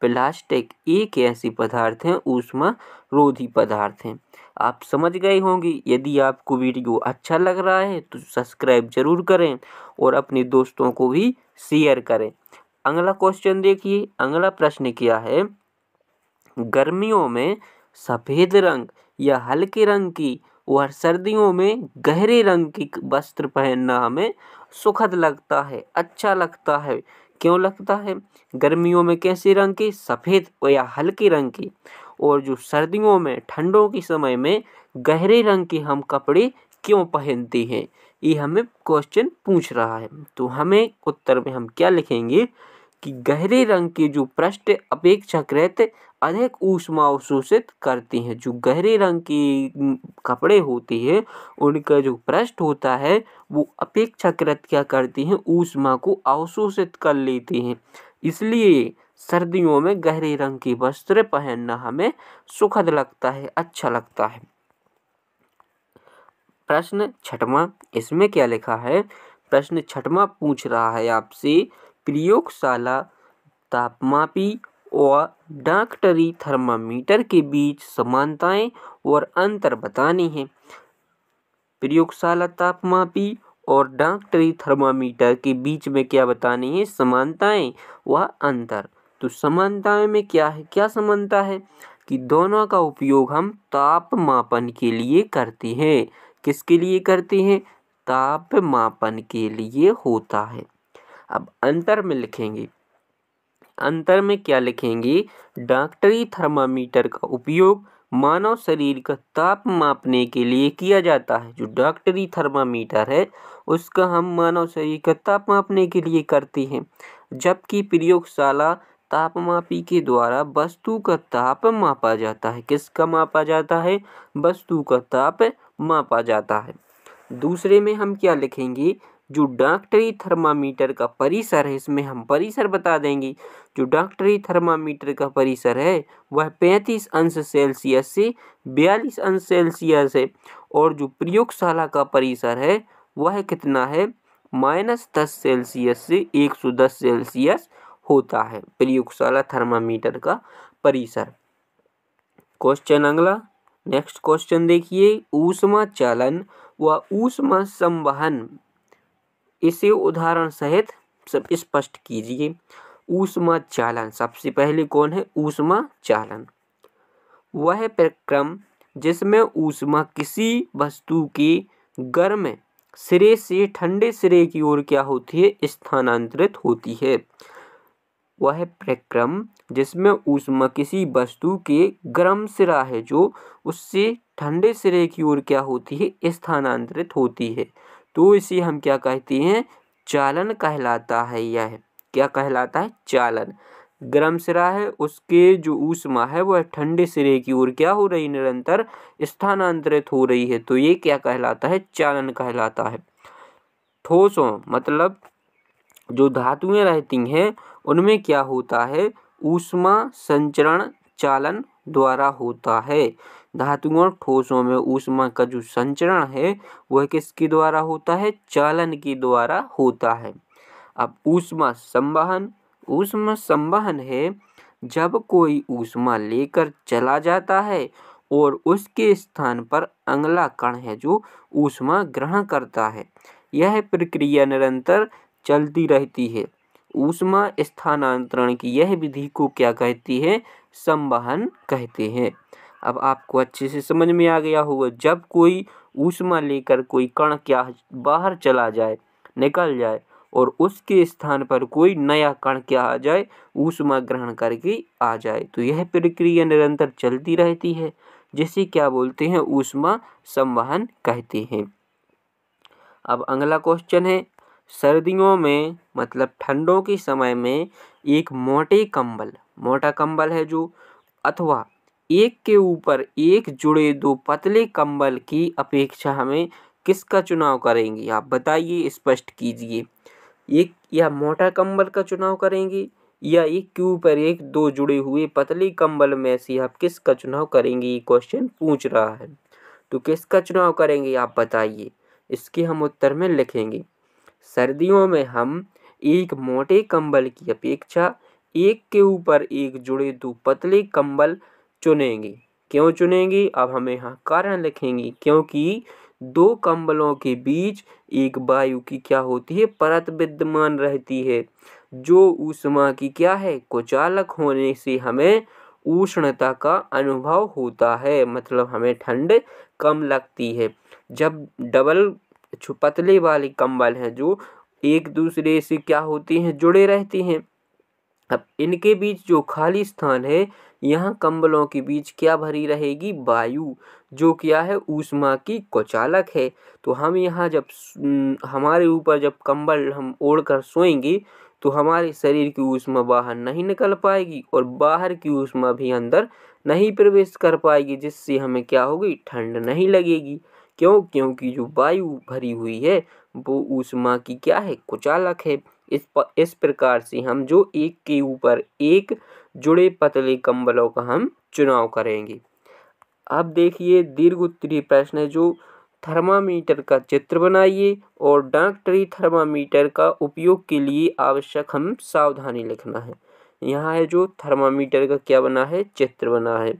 प्लास्टिक, एक ऐसे पदार्थ हैं ऊष्मारोधी पदार्थ हैं। आप समझ गए होंगे। यदि आपको वीडियो अच्छा लग रहा है तो सब्सक्राइब जरूर करें और अपने दोस्तों को भी शेयर करें। अगला क्वेश्चन देखिए। अगला प्रश्न क्या है, गर्मियों में सफ़ेद रंग या हल्के रंग की और सर्दियों में गहरे रंग की वस्त्र पहनना हमें सुखद लगता है, अच्छा लगता है। क्यों लगता है, गर्मियों में कैसे रंग के, सफ़ेद या हल्के रंग के, और जो सर्दियों में ठंडों के समय में गहरे रंग के हम कपड़े क्यों पहनते हैं, ये हमें क्वेश्चन पूछ रहा है। तो हमें उत्तर में हम क्या लिखेंगे कि गहरे रंग के जो पृष्ठ अपेक्षाकृत अधिक ऊष्मा अवशोषित करते हैं। जो गहरे रंग के कपड़े होते हैं उनका जो पृष्ठ होता है वो अपेक्षाकृत क्या करते हैं, ऊष्मा को अवशोषित कर लेते हैं। इसलिए सर्दियों में गहरे रंग के वस्त्र पहनना हमें सुखद लगता है, अच्छा लगता है। प्रश्न छठवां, इसमें क्या लिखा है, प्रश्न छठवां पूछ रहा है आपसे प्रयोगशाला तापमापी और डॉक्टरी थर्मामीटर के बीच समानताएं और अंतर बतानी है। प्रयोगशाला तापमापी और डॉक्टरी थर्मामीटर के बीच में क्या बतानी है, समानताएं व अंतर। तो समानताएं में क्या है, क्या समानता है कि दोनों का उपयोग हम ताप मापन के लिए करते हैं। किसके लिए करते हैं, तापमापन के लिए होता है। अब अंतर में लिखेंगे, अंतर में क्या लिखेंगे, डॉक्टरी थर्मामीटर का उपयोग मानव शरीर का ताप मापने के लिए किया जाता है। जो डॉक्टरी थर्मामीटर है उसका हम मानव शरीर का ताप मापने के लिए करते हैं, जबकि प्रयोगशाला तापमापी के द्वारा वस्तु का ताप मापा जाता है। किसका मापा जाता है, वस्तु का ताप मापा जाता है। दूसरे में हम क्या लिखेंगे, जो डॉक्टरी थर्मामीटर का परिसर है, इसमें हम परिसर बता देंगे। जो डॉक्टरी थर्मामीटर का परिसर है वह 35 अंश सेल्सियस से 42 अंश सेल्सियस है, और जो प्रयोगशाला का परिसर है वह कितना है, -10 सेल्सियस से 110 सेल्सियस होता है प्रयोगशाला थर्मामीटर का परिसर। क्वेश्चन अगला, नेक्स्ट क्वेश्चन देखिए, ऊष्मा चालन व ऊष्मा संवहन, इसे उदाहरण सहित सब स्पष्ट कीजिए। ऊष्मा चालन, सबसे पहले कौन है, ऊष्मा चालन वह प्रक्रम जिसमें ऊष्मा किसी वस्तु के गर्म सिरे से ठंडे सिरे की ओर क्या होती है, स्थानांतरित होती है। वह प्रक्रम जिसमें ऊष्मा किसी वस्तु के गर्म सिरा है जो उससे ठंडे सिरे की ओर क्या होती है, स्थानांतरित होती है, तो इसे हम क्या कहते हैं, चालन कहलाता है। यह क्या कहलाता है, चालन। गर्म सिरा है, उसके जो ऊष्मा है वह ठंडे सिरे की ओर क्या हो रही, निरंतर स्थानांतरित हो रही है, तो ये क्या कहलाता है, चालन कहलाता है। ठोसों मतलब जो धातुएं रहती हैं उनमें क्या होता है, ऊष्मा संचरण चालन द्वारा होता है। धातुओं ठोसों में ऊष्मा का जो संचरण है वह किसके द्वारा होता है, चालन के द्वारा होता है। अब ऊष्मा संवहन, ऊष्मा संवहन है जब कोई ऊष्मा लेकर चला जाता है और उसके स्थान पर अगला कण है जो ऊष्मा ग्रहण करता है। यह प्रक्रिया निरंतर चलती रहती है। ऊष्मा स्थानांतरण की यह विधि को क्या कहती है, संवहन कहते हैं। अब आपको अच्छे से समझ में आ गया होगा, जब कोई ऊष्मा लेकर कोई कण क्या बाहर चला जाए, निकल जाए, और उसके स्थान पर कोई नया कण क्या आ जाए, ऊष्मा ग्रहण करके आ जाए, तो यह प्रक्रिया निरंतर चलती रहती है, जिसे क्या बोलते हैं, ऊष्मा संवहन कहते हैं। अब अगला क्वेश्चन है, सर्दियों में मतलब ठंडों के समय में एक मोटे कंबल, मोटा कंबल है जो, अथवा एक के ऊपर एक जुड़े दो पतले कंबल की अपेक्षा हमें किसका चुनाव करेंगे, आप बताइए, स्पष्ट कीजिए। एक या मोटा कंबल का चुनाव करेंगे या एक के ऊपर एक दो जुड़े हुए पतले कंबल में से आप किसका चुनाव करेंगे, ये क्वेश्चन पूछ रहा है। तो किसका चुनाव करेंगे आप बताइए, इसके हम उत्तर में लिखेंगे। सर्दियों में हम एक मोटे कंबल की अपेक्षा एक के ऊपर एक जुड़े दो पतले कंबल चुनेंगे। क्यों चुनेंगे, अब हमें यहाँ कारण लिखेंगे, क्योंकि दो कंबलों के बीच एक वायु की क्या होती है, परत विद्यमान रहती है, जो ऊष्मा की क्या है, कुचालक होने से हमें उष्णता का अनुभव होता है, मतलब हमें ठंड कम लगती है। जब डबल पतले वाले कंबल हैं जो एक दूसरे से क्या होती हैं, जुड़े रहती हैं, अब इनके बीच जो खाली स्थान है, यहाँ कंबलों के बीच क्या भरी रहेगी, वायु, जो क्या है, ऊष्मा की कुचालक है। तो हम यहाँ जब हमारे ऊपर जब कंबल हम ओढ़कर सोएंगे तो हमारे शरीर की ऊष्मा बाहर नहीं निकल पाएगी और बाहर की ऊष्मा भी अंदर नहीं प्रवेश कर पाएगी, जिससे हमें क्या होगी, ठंड नहीं लगेगी। क्यों, क्योंकि जो वायु भरी हुई है वो ऊष्मा की क्या है, कुचालक है। इस प्रकार से हम जो एक के ऊपर एक जुड़े पतले कंबलों का हम चुनाव करेंगे। अब देखिए दीर्घ उत्तरीय प्रश्न है, जो थर्मामीटर का चित्र बनाइए और डॉक्टरी थर्मामीटर का उपयोग के लिए आवश्यक हम सावधानी लिखना है। यहाँ है जो थर्मामीटर का क्या बना है, चित्र बना है।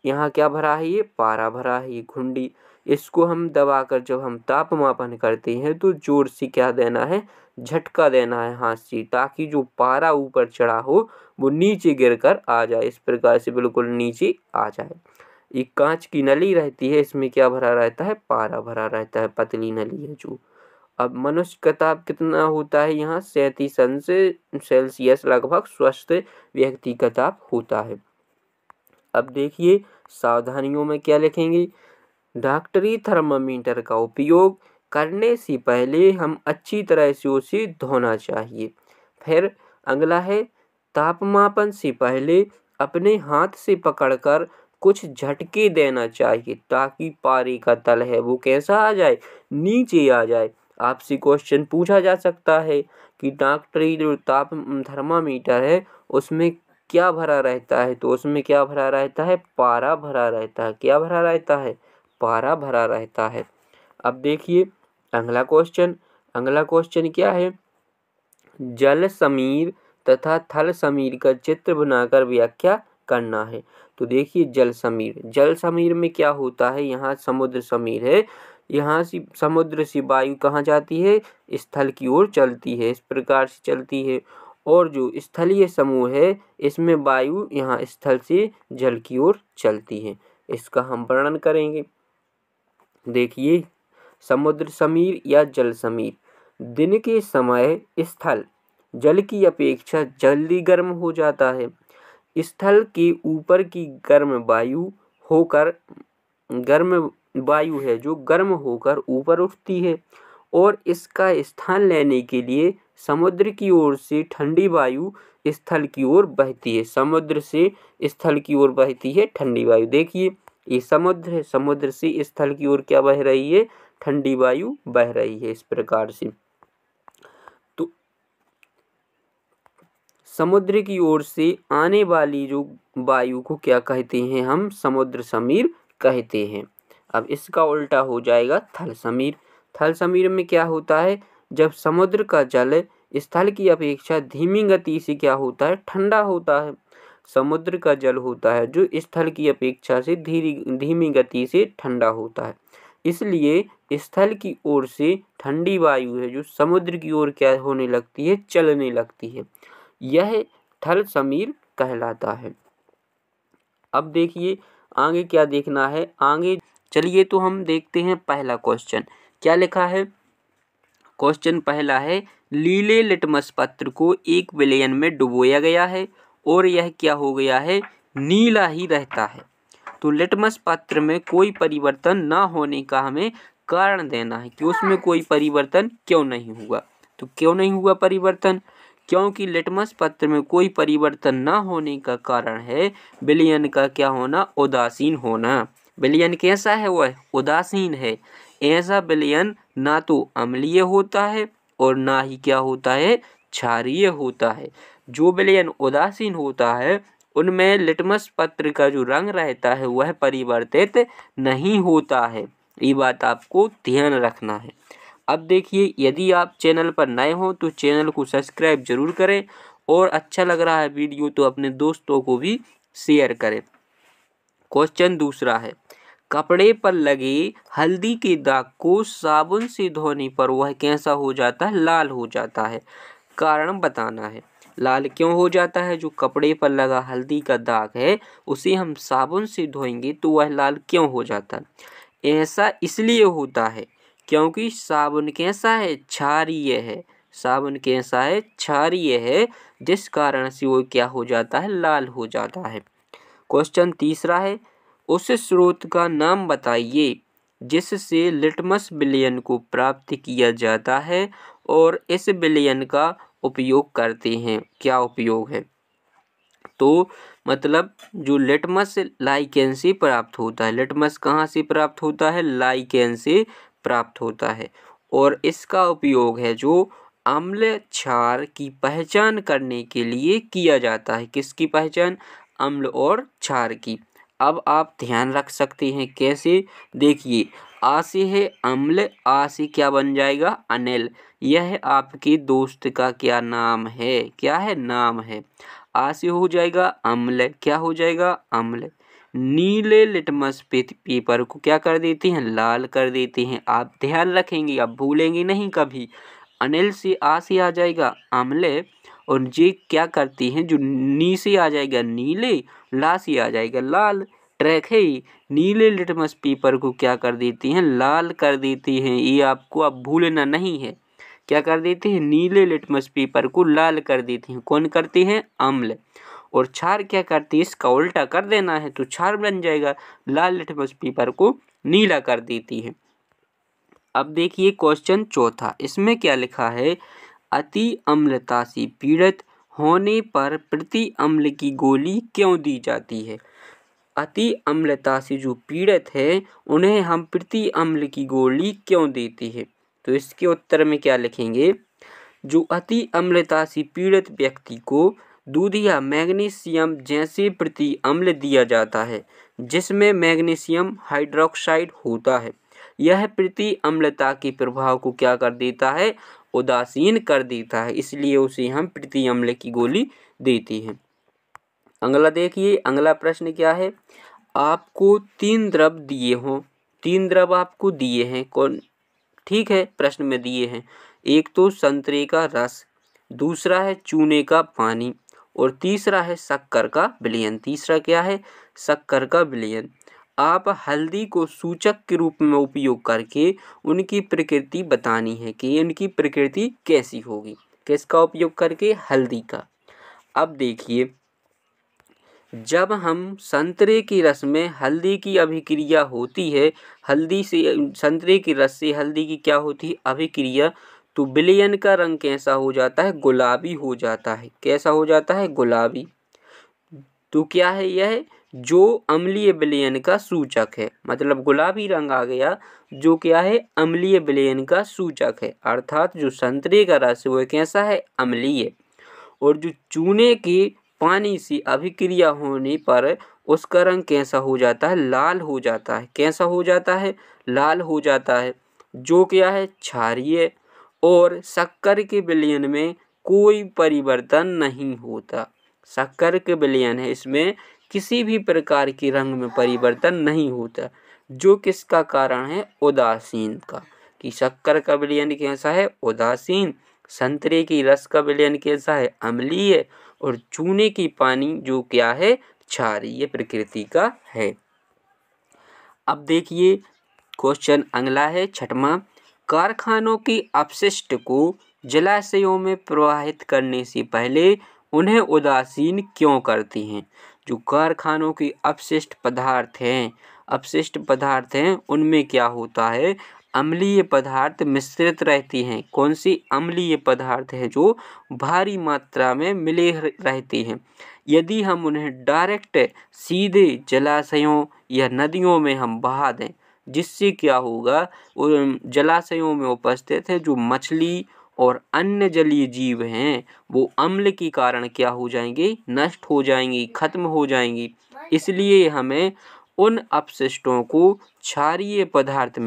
यहाँ क्या भरा है, ये पारा भरा है, ये घुंडी। इसको हम दबाकर जब हम तापमापन करते हैं तो जोर से क्या देना है, झटका देना है हाथ से, ताकि जो पारा ऊपर चढ़ा हो वो नीचे गिरकर आ जाए, इस प्रकार से बिल्कुल नीचे आ जाए। एक कांच की नली रहती है, इसमें क्या भरा रहता है, पारा भरा रहता है, पतली नली है जो। अब मनुष्य का ताप कितना होता है यहाँ 37 अंश सेल्सियस लगभग स्वस्थ व्यक्ति का ताप होता है। अब देखिए सावधानियों में क्या लिखेंगे। डॉक्टरी थर्मामीटर का उपयोग करने से पहले हम अच्छी तरह से उसे धोना चाहिए। फिर अगला है तापमापन से पहले अपने हाथ से पकड़कर कुछ झटके देना चाहिए ताकि पारे का तल है वो कैसा आ जाए, नीचे आ जाए। आपसे क्वेश्चन पूछा जा सकता है कि डॉक्टरी जो ताप थर्मामीटर है उसमें क्या भरा रहता है, तो उसमें क्या भरा रहता है, पारा भरा रहता है। क्या भरा रहता है, पारा भरा रहता है। अब देखिए अगला क्वेश्चन क्या है, जल समीर तथा थल समीर का चित्र बनाकर व्याख्या करना है। तो देखिए जल समीर में क्या होता है, यहाँ समुद्र समीर है, यहाँ से समुद्र से वायु कहाँ जाती है, स्थल की ओर चलती है, इस प्रकार से चलती है। और जो स्थलीय समूह है इसमें वायु यहाँ स्थल से जल की ओर चलती है। इसका हम वर्णन करेंगे। देखिए समुद्र समीर या जल समीर, दिन के समय स्थल जल की अपेक्षा जल्दी गर्म हो जाता है। स्थल के ऊपर की गर्म वायु है जो गर्म होकर ऊपर उठती है और इसका स्थान लेने के लिए समुद्र की ओर से ठंडी वायु स्थल की ओर बहती है। समुद्र से स्थल की ओर बहती है ठंडी वायु। देखिए ये समुद्र है, समुद्र से स्थल की ओर क्या बह रही है, ठंडी वायु बह रही है। इस प्रकार से तो समुद्र की ओर से आने वाली जो वायु को क्या कहते हैं, हम समुद्र समीर कहते हैं। अब इसका उल्टा हो जाएगा थल समीर। थल समीर में क्या होता है, जब समुद्र का जल स्थल की अपेक्षा धीमी गति से क्या होता है, ठंडा होता है। समुद्र का जल होता है जो स्थल की अपेक्षा से धीमी गति से ठंडा होता है, इसलिए स्थल की ओर से ठंडी वायु है जो समुद्र की ओर क्या होने लगती है, चलने लगती है। यह थल समीर कहलाता है। अब देखिए आगे क्या देखना है, आगे चलिए तो हम देखते हैं पहला क्वेश्चन क्या लिखा है। क्वेश्चन पहला है, नीले लिटमस पत्र को एक विलयन में डुबोया गया है और यह क्या हो गया है, नीला ही रहता है। तो लिटमस पत्र में कोई परिवर्तन ना होने का हमें कारण देना है कि उसमें कोई परिवर्तन क्यों नहीं हुआ। तो क्यों नहीं हुआ परिवर्तन, क्योंकि लिटमस पत्र में कोई परिवर्तन ना होने का कारण है विलयन का क्या होना, उदासीन होना। विलयन कैसा है, वह उदासीन है। ऐसा विलयन ना तो अम्लीय होता है और ना ही क्या होता है, क्षारीय होता है। जो विलयन उदासीन होता है उनमें लिटमस पत्र का जो रंग रहता है वह परिवर्तित नहीं होता है। ये बात आपको ध्यान रखना है। अब देखिए यदि आप चैनल पर नए हो तो चैनल को सब्सक्राइब जरूर करें और अच्छा लग रहा है वीडियो तो अपने दोस्तों को भी शेयर करें। क्वेश्चन दूसरा है, कपड़े पर लगे हल्दी के दाग को साबुन से धोने पर वह कैसा हो जाता है, लाल हो जाता है। कारण बताना है, लाल क्यों हो जाता है। जो कपड़े पर लगा हल्दी का दाग है उसे हम साबुन से धोएंगे तो वह लाल क्यों हो जाता है। ऐसा इसलिए होता है क्योंकि साबुन कैसा है, क्षारीय है। साबुन कैसा है, क्षारीय है, जिस कारण से वो क्या हो जाता है, लाल हो जाता है। क्वेश्चन तीसरा है, उस स्रोत का नाम बताइए जिससे लिटमस विलयन को प्राप्त किया जाता है और इस विलयन का उपयोग करते हैं। क्या उपयोग है, तो मतलब जो लिटमस लाइकेन से प्राप्त होता है। लिटमस कहाँ से प्राप्त होता है, लाइकेन से प्राप्त होता है और इसका उपयोग है जो अम्ल क्षार की पहचान करने के लिए किया जाता है। किसकी पहचान, अम्ल और क्षार की। अब आप ध्यान रख सकते हैं कैसे, देखिए आ से है अम्ल, आ से क्या बन जाएगा, अनिल। यह आपके दोस्त का क्या नाम है, क्या है, नाम है। आ से हो जाएगा अम्ल, क्या हो जाएगा, अम्ल। नीले लिटमस पेपर को क्या कर देते हैं, लाल कर देते हैं। आप ध्यान रखेंगे, आप भूलेंगे नहीं कभी। अनिल से आ से आ जाएगा अम्ल और जे क्या करती हैं, जो नी से आ जाएगा नीले, ला से आ जाएगा लाल। ट्रैक है, नीले लिटमस पेपर को क्या कर देती हैं, लाल कर देती हैं। ये आपको अब भूलना नहीं है। क्या कर देते हैं, नीले लिटमस पेपर को लाल कर देती हैं। कौन करते हैं, अम्ल। और क्षार क्या करती है, इसका उल्टा कर देना है तो क्षार बन जाएगा, लाल लिटमस पेपर को नीला कर देती है। अब देखिए क्वेश्चन चौथा, इसमें क्या लिखा है, अति अम्लता से पीड़ित होने पर प्रति अम्ल की गोली क्यों दी जाती है। अति अम्लता से जो पीड़ित है उन्हें हम प्रति अम्ल की गोली क्यों देती है। तो इसके उत्तर में क्या लिखेंगे, जो अति अम्लता से पीड़ित व्यक्ति को दूध या मैग्नीशियम जैसे प्रति अम्ल दिया जाता है जिसमें मैग्नीशियम हाइड्रोक्साइड होता है। यह प्रति अम्लता के प्रभाव को क्या कर देता है, उदासीन कर देता है, इसलिए उसे हम प्रति अम्ल की गोली देती हैं। अगला देखिए, अगला प्रश्न क्या है, आपको 3 द्रव दिए हों, 3 द्रव आपको दिए हैं, कौन, ठीक है, प्रश्न में दिए हैं। एक तो संतरे का रस, दूसरा है चूने का पानी और तीसरा है शक्कर का विलयन। तीसरा क्या है, शक्कर का विलयन। आप हल्दी को सूचक के रूप में उपयोग करके उनकी प्रकृति बतानी है कि उनकी प्रकृति कैसी होगी। किसका उपयोग करके, हल्दी का। अब देखिए, जब हम संतरे के रस में हल्दी की अभिक्रिया होती है, हल्दी से संतरे के रस से हल्दी की क्या होती है, अभिक्रिया, तो विलयन का रंग कैसा हो जाता है, गुलाबी हो जाता है। कैसा हो जाता है, गुलाबी। तो क्या है, यह जो अम्लीय विलयन का सूचक है, मतलब गुलाबी रंग आ गया, जो क्या है, अम्लीय विलयन का सूचक है। अर्थात जो संतरे का रस है वह कैसा है, अम्लीय। और जो चूने के पानी से अभिक्रिया होने पर उसका रंग कैसा हो जाता है, लाल हो जाता है। कैसा हो जाता है, लाल हो जाता है, जो क्या है, क्षारीय। और शक्कर के विलयन में कोई परिवर्तन नहीं होता। शक्कर के विलयन है, इसमें किसी भी प्रकार के रंग में परिवर्तन नहीं होता, जो किसका कारण है, उदासीन का। कि शक्कर का विलयन कैसा है, उदासीन। संतरे की रस का विलयन कैसा है, अम्लीय। और चूने की पानी जो क्या है, क्षारीय प्रकृति का है। अब देखिए क्वेश्चन अगला है छठवां, कारखानों की अपशिष्ट को जलाशयों में प्रवाहित करने से पहले उन्हें उदासीन क्यों करती हैं। जो कारखानों की अपशिष्ट पदार्थ हैं उनमें क्या होता है, अम्लीय पदार्थ मिश्रित रहती हैं। कौन सी अम्लीय पदार्थ है, जो भारी मात्रा में मिले रहते हैं। यदि हम उन्हें डायरेक्ट सीधे जलाशयों या नदियों में हम बहा दें, जिससे क्या होगा, जलाशयों में उपस्थित है जो मछली और अन्य जलीय जीव हैं वो अम्ल के कारण क्या हो जाएंगे, नष्ट हो जाएंगी, खत्म हो जाएंगी। इसलिए हमें उन अपशिष्टों को क्षारीय पदार्थ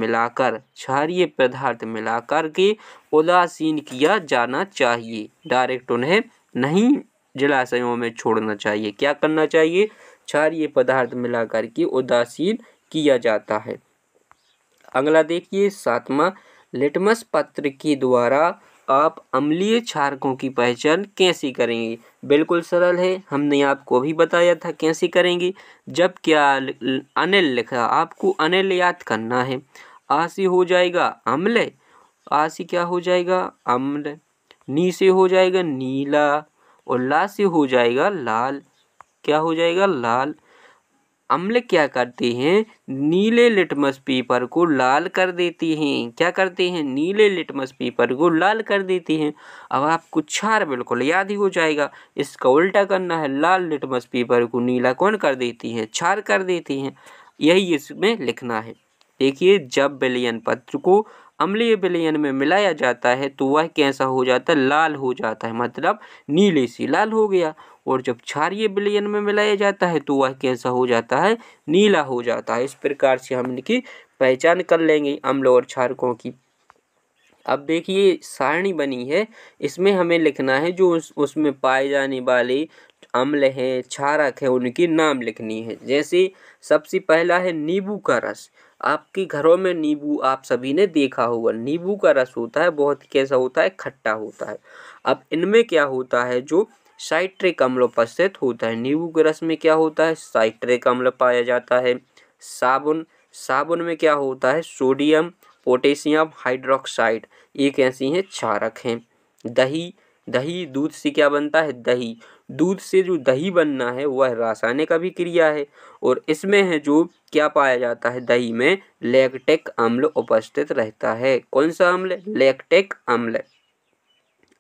मिलाकर के उदासीन किया जाना चाहिए। डायरेक्ट उन्हें नहीं जलाशयों में छोड़ना चाहिए। क्या करना चाहिए, क्षारीय पदार्थ मिलाकर के उदासीन किया जाता है। अगला देखिए सातवां, लिटमस पत्र के द्वारा आप अम्लीय क्षारकों की पहचान कैसे करेंगे। बिल्कुल सरल है, हमने आपको अभी बताया था कैसे करेंगे। जब क्या अनिल लिखा, आपको अनिल याद करना है। आ से हो जाएगा अम्ल, आ से क्या हो जाएगा, अम्ल। नी से हो जाएगा नीला और ला से हो जाएगा लाल। क्या हो जाएगा, लाल। अम्ल क्या करते हैं, नीले लिटमस पेपर को लाल कर देते हैं। क्या करते हैं, नीले लिटमस पेपर को लाल कर देते हैं। अब आपको क्षार बिल्कुल याद ही हो जाएगा, इसका उल्टा करना है। लाल लिटमस पेपर को नीला कौन कर देती है, क्षार कर देती हैं। यही इसमें लिखना है। देखिए, जब विलयन पत्र को अम्लीय विलयन में मिलाया जाता है तो वह कैसा हो जाता है, लाल हो जाता है, मतलब नीले से लाल हो गया। और जब क्षारीय विलयन में मिलाया जाता है तो वह कैसा हो जाता है, नीला हो जाता है। इस प्रकार से हम इनकी पहचान कर लेंगे अम्ल और क्षारकों की। अब देखिए सारणी बनी है, इसमें हमें लिखना है जो उसमें पाए जाने वाले अम्ल हैं, क्षारक है, उनके नाम लिखनी है। जैसे सबसे पहला है नींबू का रस। आपके घरों में नींबू आप सभी ने देखा होगा, नींबू का रस होता है बहुत कैसा होता है, खट्टा होता है। अब इनमें क्या होता है, जो साइट्रिक अम्ल उपस्थित होता है। नींबू के रस में क्या होता है, साइट्रिक अम्ल पाया जाता है। साबुन में क्या होता है, सोडियम पोटेशियम हाइड्रोक्साइड, ये कैसी हैं, क्षारक हैं। दही दूध से क्या बनता है, दही, दूध से जो दही बनना है वह रासायनिक अभिक्रिया है और इसमें है जो क्या पाया जाता है, दही में लैक्टिक अम्ल उपस्थित रहता है। कौन सा अम्ल, लैक्टिक अम्ल।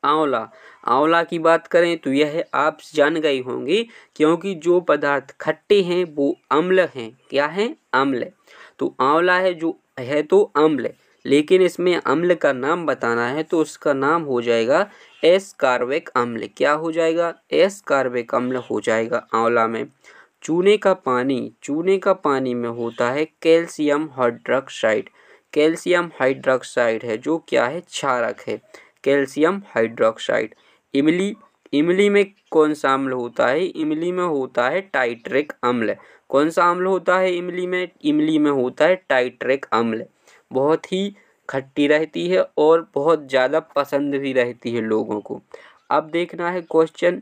आंवला की बात करें तो यह आप जान गए होंगे क्योंकि जो पदार्थ खट्टे हैं वो अम्ल हैं। क्या है, अम्ल। तो आंवला है जो है तो अम्ल, लेकिन इसमें अम्ल का नाम बताना है तो उसका नाम हो जाएगा एस्कॉर्बिक अम्ल। क्या हो जाएगा, एस्कॉर्बिक अम्ल हो जाएगा आंवला में। चूने का पानी में होता है कैल्शियम हाइड्रोक्साइड। कैल्शियम हाइड्रोक्साइड है जो क्या है, क्षारक है, कैल्शियम हाइड्रोक्साइड। इमली में कौन सा अम्ल होता है, इमली में होता है टाइट्रिक अम्ल। कौन सा अम्ल होता है इमली में, इमली में होता है टाइट्रिक अम्ल। बहुत ही खट्टी रहती है और बहुत ज़्यादा पसंद भी रहती है लोगों को। अब देखना है क्वेश्चन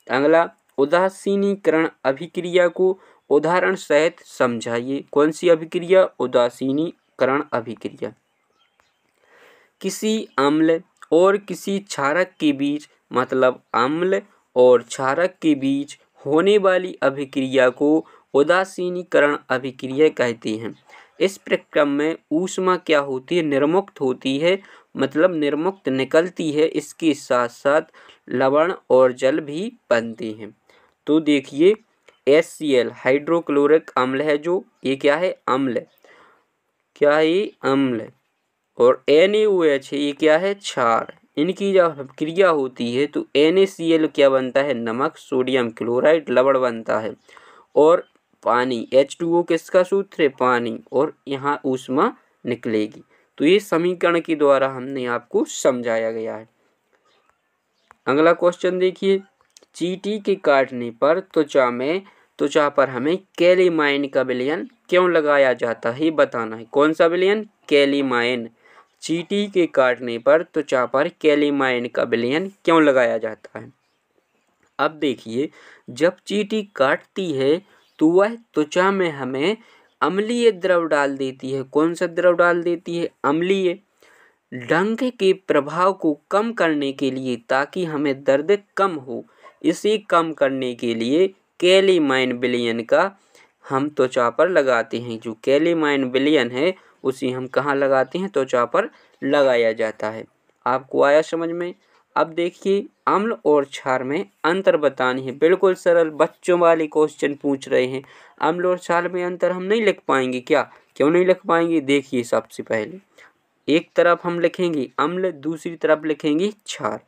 अगला, उदासीनीकरण अभिक्रिया को उदाहरण सहित समझाइए। कौन सी अभिक्रिया, उदासीनीकरण अभिक्रिया। किसी अम्ल और किसी क्षारक के बीच, मतलब अम्ल और क्षारक के बीच होने वाली अभिक्रिया को उदासीनीकरण अभिक्रिया कहते हैं। इस प्रक्रम में ऊष्मा क्या होती है, निर्मुक्त होती है, मतलब निर्मुक्त निकलती है। इसके साथ साथ लवण और जल भी बनते हैं। तो देखिए HCl हाइड्रोक्लोरिक अम्ल है जो, ये क्या है, अम्ल, क्या है ये, अम्ल। और NaOH ये क्या है, क्षार। इनकी जब क्रिया होती है तो NaCl क्या बनता है, नमक, सोडियम क्लोराइड लवण बनता है और पानी H2O किसका सूत्र है, पानी, और यहाँ ऊष्मा निकलेगी। तो ये समीकरण के द्वारा हमने आपको समझाया गया है। अगला क्वेश्चन देखिए, चींटी के काटने पर त्वचा पर हमें कैलीमाइन का विलयन क्यों लगाया जाता है, बताना है। कौन सा विलयन, कैलीमाइन। चींटी के काटने पर त्वचा पर कैलीमाइन का विलयन क्यों लगाया जाता है। अब देखिए, जब चींटी काटती है तो वह त्वचा में हमें अम्लीय द्रव डाल देती है। कौन सा द्रव डाल देती है, अम्लीय। डंक के प्रभाव को कम करने के लिए, ताकि हमें दर्द कम हो, इसे कम करने के लिए कैलीमाइन विलयन का हम त्वचा पर लगाते हैं। जो कैलीमाइन विलयन है उसे हम कहाँ लगाते हैं, त्वचा पर लगाया जाता है। आपको आया समझ में। अब देखिए, अम्ल और क्षार में अंतर बतानी है। बिल्कुल सरल बच्चों वाले क्वेश्चन पूछ रहे हैं। अम्ल और क्षार में अंतर हम नहीं लिख पाएंगे क्या, क्यों नहीं लिख पाएंगे, देखिए सबसे पहले एक तरफ हम लिखेंगे अम्ल, दूसरी तरफ लिखेंगे क्षार।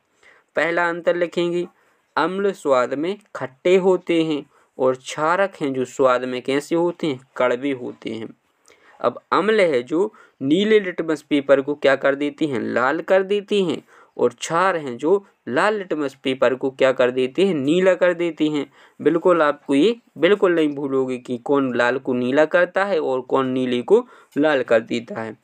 पहला अंतर लिखेंगे, अम्ल स्वाद में खट्टे होते हैं और क्षारक हैं जो स्वाद में कैसे होते हैं, कड़वे होते हैं। अब अम्ल है जो नीले लिटमस पेपर को क्या कर देती हैं, लाल कर देती हैं, और क्षार हैं जो लाल लिटमस पेपर को क्या कर देते हैं, नीला कर देती हैं। बिल्कुल आपको ये बिल्कुल नहीं भूलोगे कि कौन लाल को नीला करता है और कौन नीले को लाल कर देता है।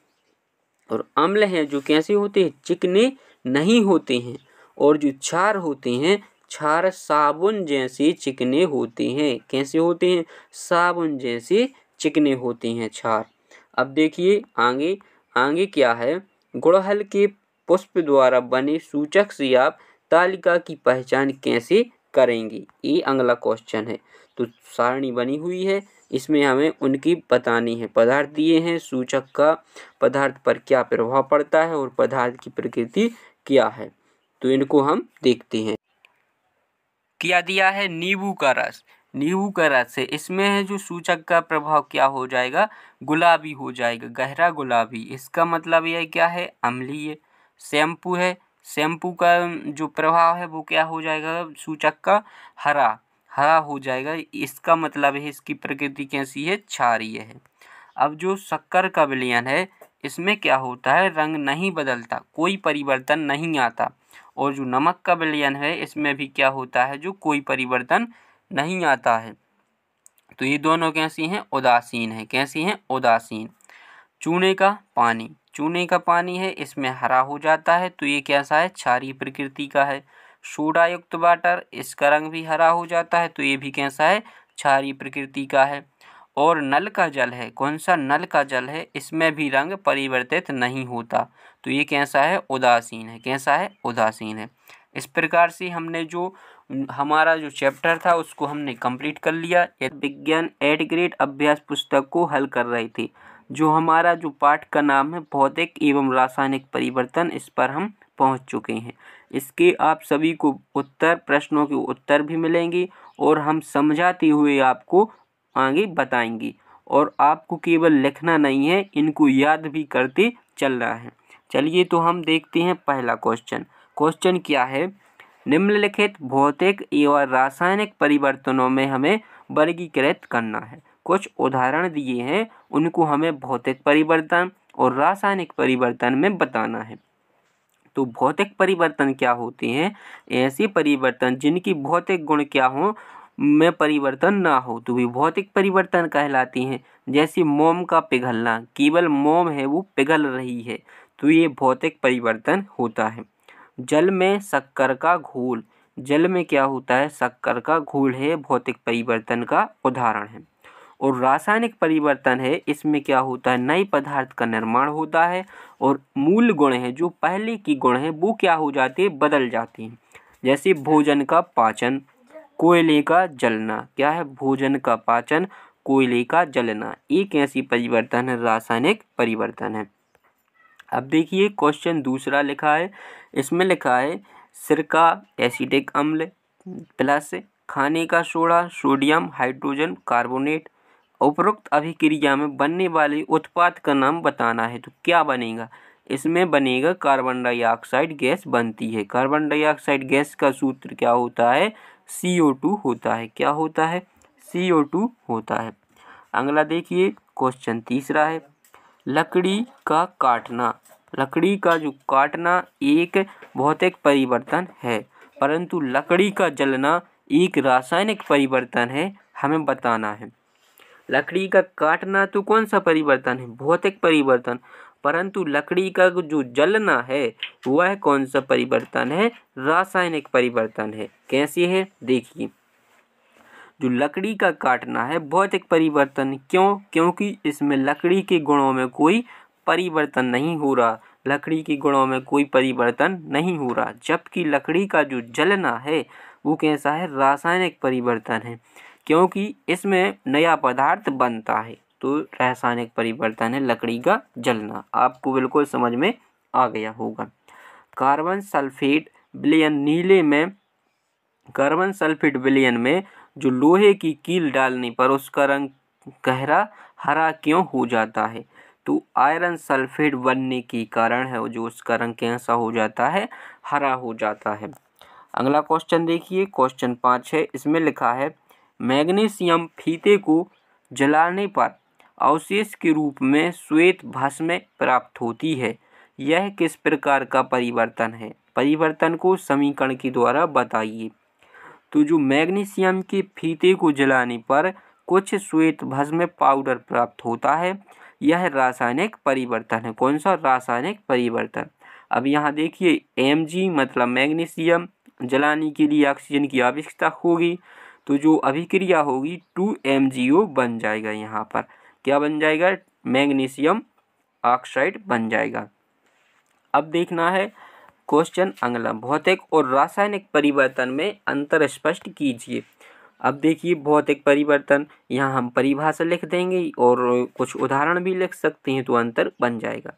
और अम्ल हैं जो कैसे होते हैं, चिकने नहीं होते हैं, और जो क्षार होते हैं, क्षार साबुन जैसे चिकने होते हैं। कैसे होते हैं, साबुन जैसे चिकने होते हैं क्षार। अब देखिए आगे क्या है, गुड़हल के पुष्प द्वारा बने सूचक से आप तालिका की पहचान कैसे करेंगे, ये अगला क्वेश्चन है। तो सारणी बनी हुई है, इसमें हमें उनकी बतानी है। पदार्थ दिए हैं, सूचक का पदार्थ पर क्या प्रभाव पड़ता है और पदार्थ की प्रकृति क्या है, तो इनको हम देखते हैं। क्या दिया है, नींबू का रस। नींबू का रस है, इसमें है जो सूचक का प्रभाव क्या हो जाएगा, गुलाबी हो जाएगा, गहरा गुलाबी। इसका मतलब यह क्या है, अम्लीय। शैम्पू है, शैम्पू का जो प्रभाव है वो क्या हो जाएगा, सूचक का हरा हो जाएगा। इसका मतलब है इसकी प्रकृति कैसी है, क्षारीय है। अब जो शक्कर का विलयन है, इसमें क्या होता है, रंग नहीं बदलता, कोई परिवर्तन नहीं आता। और जो नमक का विलयन है, इसमें भी क्या होता है, जो कोई परिवर्तन नहीं आता है। तो ये दोनों कैसी हैं, उदासीन है। कैसी हैं, उदासीन। चूने का पानी है, इसमें हरा हो जाता है, तो ये कैसा है, क्षारीय प्रकृति का है। सोडा युक्त वाटर, इसका रंग भी हरा हो जाता है, तो ये भी कैसा है, क्षारीय प्रकृति का है। और नल का जल है, कौन सा, नल का जल है, इसमें भी रंग परिवर्तित नहीं होता, तो ये कैसा है, उदासीन है। कैसा है, उदासीन है। इस प्रकार से हमने जो हमारा जो चैप्टर था उसको हमने कंप्लीट कर लिया। विज्ञान 8 ग्रेड अभ्यास पुस्तक को हल कर रहे थे। जो हमारा जो पाठ का नाम है भौतिक एवं रासायनिक परिवर्तन, इस पर हम पहुंच चुके हैं। इसके आप सभी को उत्तर, प्रश्नों के उत्तर भी मिलेंगे और हम समझाते हुए आपको आगे बताएंगे। और आपको केवल लिखना नहीं है, इनको याद भी करते चलना है। चलिए तो हम देखते हैं पहला क्वेश्चन। क्वेश्चन क्या है, निम्नलिखित भौतिक एवं रासायनिक परिवर्तनों में हमें वर्गीकृत करना है। कुछ उदाहरण दिए हैं, उनको हमें भौतिक परिवर्तन और रासायनिक परिवर्तन में बताना है। तो भौतिक परिवर्तन क्या होते हैं, ऐसे परिवर्तन जिनकी भौतिक गुण क्या हो में परिवर्तन ना हो, तो वे भौतिक परिवर्तन कहलाती हैं। जैसे मोम का पिघलना, केवल मोम है वो पिघल रही है, तो ये भौतिक परिवर्तन होता है। जल में शक्कर का घोल, जल में क्या होता है, शक्कर का घोल है, भौतिक परिवर्तन का उदाहरण है। और रासायनिक परिवर्तन है, इसमें क्या होता है, नए पदार्थ का निर्माण होता है और मूल गुण है, जो पहले की गुण है वो क्या हो जाते हैं, बदल जाते हैं। जैसे भोजन का पाचन, कोयले का जलना, क्या है, भोजन का पाचन, कोयले का जलना, एक ऐसी परिवर्तन है, रासायनिक परिवर्तन है। अब देखिए क्वेश्चन दूसरा लिखा है, इसमें लिखा है सिरका एसिटिक अम्ल प्लस खाने का सोडा सोडियम हाइड्रोजन कार्बोनेट, उपरोक्त अभिक्रिया में बनने वाले उत्पाद का नाम बताना है। तो क्या बनेगा, इसमें बनेगा कार्बन डाइऑक्साइड गैस बनती है। कार्बन डाइऑक्साइड गैस का सूत्र क्या होता है, CO2 होता है। क्या होता है, CO2 होता है। अगला देखिए क्वेश्चन तीसरा है, लकड़ी का काटना, लकड़ी का जो काटना एक भौतिक परिवर्तन है, परंतु लकड़ी का जलना एक रासायनिक परिवर्तन है, हमें बताना है। लकड़ी का काटना तो कौन सा परिवर्तन है, भौतिक परिवर्तन, परंतु लकड़ी का जो जलना है वह कौन सा परिवर्तन है, रासायनिक परिवर्तन है। कैसे है, देखिए जो लकड़ी का काटना है भौतिक परिवर्तन, क्यों, क्योंकि इसमें लकड़ी के गुणों में कोई परिवर्तन नहीं हो रहा, लकड़ी के गुणों में कोई परिवर्तन नहीं हो रहा। जबकि लकड़ी का जो जलना है वो कैसा है, रासायनिक परिवर्तन है, क्योंकि इसमें नया पदार्थ बनता है, तो रासायनिक परिवर्तन है लकड़ी का जलना। आपको बिल्कुल समझ में आ गया होगा। कार्बन सल्फेट विलयन नीले में, कार्बन सल्फेट विलयन में जो लोहे की कील डालने पर उसका रंग गहरा हरा क्यों हो जाता है, तो आयरन सल्फेट बनने के कारण है जो उसका रंग कैसा हो जाता है, हरा हो जाता है। अगला क्वेश्चन देखिए, क्वेश्चन 5 है, इसमें लिखा है मैग्नीशियम फीते को जलाने पर अवशेष के रूप में श्वेत भस्म प्राप्त होती है, यह किस प्रकार का परिवर्तन है, परिवर्तन को समीकरण के द्वारा बताइए। तो जो मैग्नीशियम के फीते को जलाने पर कुछ श्वेत भस्म पाउडर प्राप्त होता है, यह रासायनिक परिवर्तन है। कौन सा, रासायनिक परिवर्तन। अब यहाँ देखिए Mg मतलब मैग्नीशियम जलाने के लिए ऑक्सीजन की आवश्यकता होगी, तो जो अभिक्रिया होगी 2MgO बन जाएगा। यहाँ पर क्या बन जाएगा, मैग्नीशियम ऑक्साइड बन जाएगा। अब देखना है क्वेश्चन अगला, भौतिक और रासायनिक परिवर्तन में अंतर स्पष्ट कीजिए। अब देखिए भौतिक परिवर्तन, यहाँ हम परिभाषा लिख देंगे और कुछ उदाहरण भी लिख सकते हैं, तो अंतर बन जाएगा।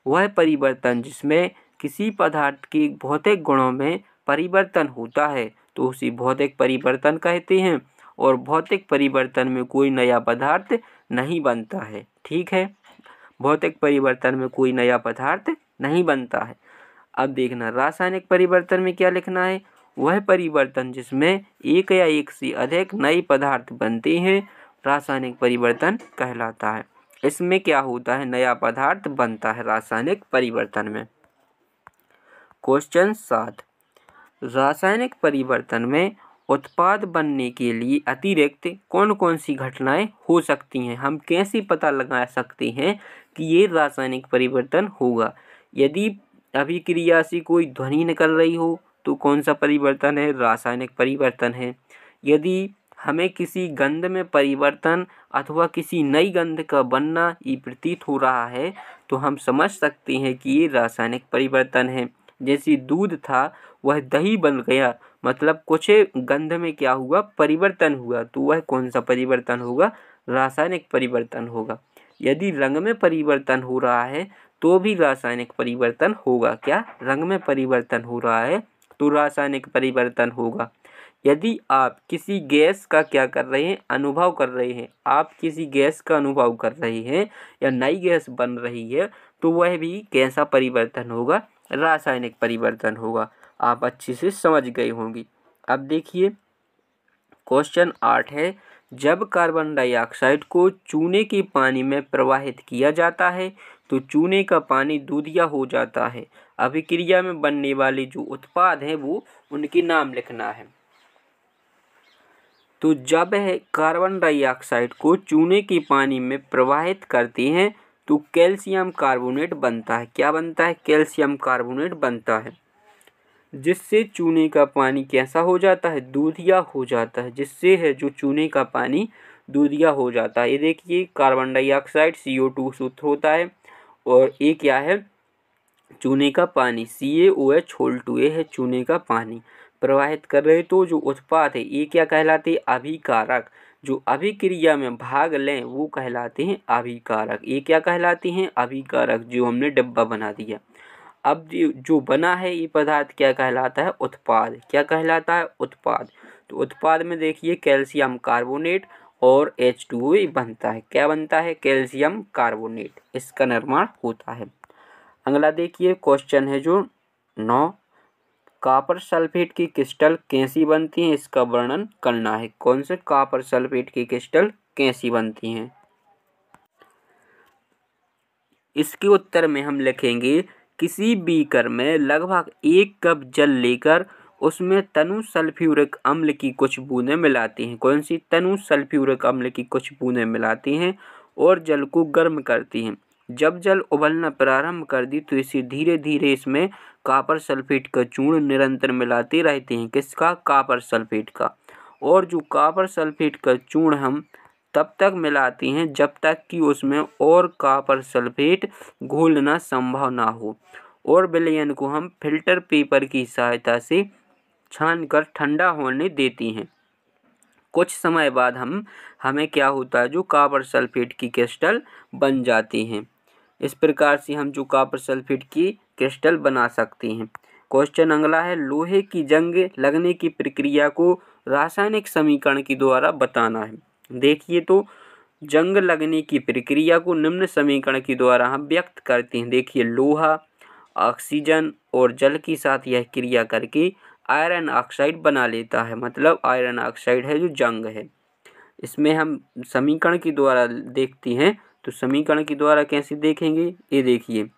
वह परिवर्तन जिसमें किसी पदार्थ के भौतिक गुणों में परिवर्तन होता है तो उसे भौतिक परिवर्तन कहते हैं, और भौतिक परिवर्तन में कोई नया पदार्थ नहीं बनता है। ठीक है, भौतिक परिवर्तन में कोई नया पदार्थ नहीं बनता है। अब देखना रासायनिक परिवर्तन में क्या लिखना है, वह परिवर्तन जिसमें एक या एक से अधिक नए पदार्थ बनते हैं रासायनिक परिवर्तन कहलाता है। इसमें क्या होता है, नया पदार्थ बनता है रासायनिक परिवर्तन में। क्वेश्चन 7, रासायनिक परिवर्तन में उत्पाद बनने के लिए अतिरिक्त कौन कौन सी घटनाएं हो सकती हैं, हम कैसे पता लगा सकते हैं कि ये रासायनिक परिवर्तन होगा। यदि अभिक्रिया से कोई ध्वनि निकल रही हो तो कौन सा परिवर्तन है? रासायनिक परिवर्तन है। यदि हमें किसी गंध में परिवर्तन अथवा किसी नई गंध का बनना ये प्रतीत हो रहा है तो हम समझ सकते हैं कि ये रासायनिक परिवर्तन है। जैसे दूध था वह दही बन गया, मतलब कुछ गंध में क्या हुआ? परिवर्तन हुआ, तो वह कौन सा परिवर्तन होगा? रासायनिक परिवर्तन होगा। यदि रंग में परिवर्तन हो रहा है तो भी रासायनिक परिवर्तन होगा। क्या? रंग में परिवर्तन हो रहा है तो रासायनिक परिवर्तन होगा। यदि आप किसी गैस का क्या कर रहे हैं? अनुभव कर रहे हैं। आप किसी गैस का अनुभव कर रहे हैं या नई गैस बन रही है तो वह भी कैसा परिवर्तन होगा? रासायनिक परिवर्तन होगा। आप अच्छे से समझ गए होंगे। अब देखिए क्वेश्चन 8 है, जब कार्बन डाइऑक्साइड को चूने के पानी में प्रवाहित किया जाता है तो चूने का पानी दूधिया हो जाता है। अभिक्रिया में बनने वाले जो उत्पाद हैं वो उनके नाम लिखना है। तो जब है कार्बन डाइऑक्साइड को चूने के पानी में प्रवाहित करते हैं तो कैल्शियम कार्बोनेट बनता है। क्या बनता है? कैल्शियम कार्बोनेट बनता है, जिससे चूने का पानी कैसा हो जाता है? दूधिया हो जाता है। जिससे है जो चूने का पानी दूधिया हो जाता है। ये देखिए कार्बन डाइऑक्साइड CO2 सूत्र होता है और ये क्या है? चूने का पानी CaOH ये है चूने का पानी प्रवाहित कर रहे तो जो उत्पाद है ये क्या कहलाते हैं? अभिकारक। जो अभिक्रिया में भाग लें वो कहलाते हैं अभिकारक। ये क्या कहलाते हैं? अभिकारक, जो हमने डिब्बा बना दिया। अब जो बना है ये पदार्थ क्या कहलाता है? उत्पाद। क्या कहलाता है? उत्पाद। तो उत्पाद में देखिए कैल्शियम कार्बोनेट और H2O बनता है। क्या बनता है? कैल्शियम कार्बोनेट, इसका निर्माण होता है। अगला देखिए क्वेश्चन है जो 9, कॉपर सल्फेट की क्रिस्टल कैसी बनती हैं? इसका वर्णन करना है। कौन से कॉपर सल्फेट की क्रिस्टल कैसी बनती हैं? इसके उत्तर में हम लिखेंगे, किसी बीकर में लगभग 1 कप जल लेकर उसमें तनु सल्फ्यूरिक अम्ल की कुछ बूंदें मिलाते हैं। कौन सी? तनु सल्फ्यूरिक अम्ल की कुछ बूंदें मिलाते हैं और जल को गर्म करती हैं। जब जल उबलना प्रारंभ कर दी तो इसे धीरे धीरे इसमें कॉपर सल्फेट का चूर्ण निरंतर मिलाते रहते हैं। किसका? कॉपर सल्फेट का। और जो कॉपर सल्फेट का चूर्ण हम तब तक मिलाते हैं जब तक कि उसमें और कॉपर सल्फेट घोलना संभव ना हो, और विलयन को हम फिल्टर पेपर की सहायता से छानकर ठंडा होने देती हैं। कुछ समय बाद हमें क्या होता है? जो कॉपर सल्फेट की क्रिस्टल बन जाती हैं। इस प्रकार से हम जो कॉपर सल्फेट की क्रिस्टल बना सकते हैं। क्वेश्चन अगला है, लोहे की जंग लगने की प्रक्रिया को रासायनिक समीकरण के द्वारा बताना है। देखिए तो जंग लगने की प्रक्रिया को निम्न समीकरण के द्वारा हम व्यक्त करते हैं। देखिए लोहा ऑक्सीजन और जल के साथ यह क्रिया करके आयरन ऑक्साइड बना लेता है, मतलब आयरन ऑक्साइड है जो जंग है। इसमें हम समीकरण के द्वारा देखते हैं, तो समीकरण के द्वारा कैसे देखेंगे? ये देखिए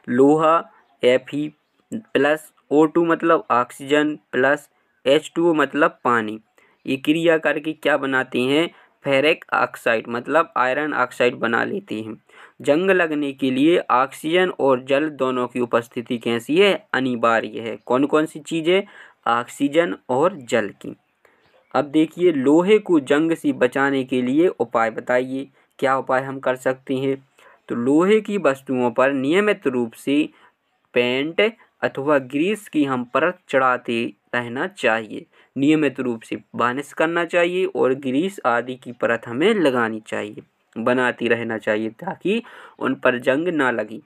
लोहा Fe प्लस O2 मतलब ऑक्सीजन प्लस H2O मतलब पानी, ये क्रिया करके क्या बनाते हैं? फेरिक ऑक्साइड मतलब आयरन ऑक्साइड बना लेते हैं। जंग लगने के लिए ऑक्सीजन और जल दोनों की उपस्थिति कैसी है? अनिवार्य है। कौन कौन सी चीज़ें? ऑक्सीजन और जल की। अब देखिए लोहे को जंग से बचाने के लिए उपाय बताइए। क्या उपाय हम कर सकते हैं? तो लोहे की वस्तुओं पर नियमित रूप से पेंट अथवा ग्रीस की हम परत चढ़ाते रहना चाहिए। नियमित रूप से वार्निश करना चाहिए और ग्रीस आदि की परत हमें लगानी चाहिए, बनाती रहना चाहिए ताकि उन पर जंग ना लगी।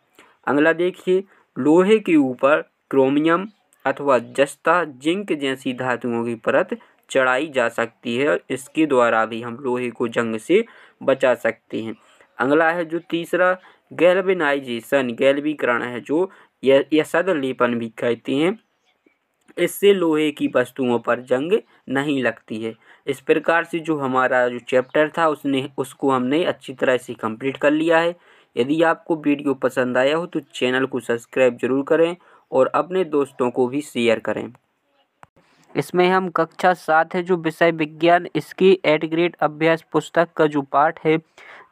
अगला देखिए लोहे के ऊपर क्रोमियम अथवा जस्ता जिंक जैसी धातुओं की परत चढ़ाई जा सकती है। इसके द्वारा भी हम लोहे को जंग से बचा सकते हैं। अगला है जो तीसरा गैल्वेनाइजेशन, गैल्वीकरण है, जो यह सदलेपन भी कहते हैं। इससे लोहे की वस्तुओं पर जंग नहीं लगती है। इस प्रकार से जो हमारा जो चैप्टर था उसको हमने अच्छी तरह से कंप्लीट कर लिया है। यदि आपको वीडियो पसंद आया हो तो चैनल को सब्सक्राइब जरूर करें और अपने दोस्तों को भी शेयर करें। इसमें हम कक्षा 7 है जो विषय विज्ञान, इसकी 8 ग्रेड अभ्यास पुस्तक का जो पाठ है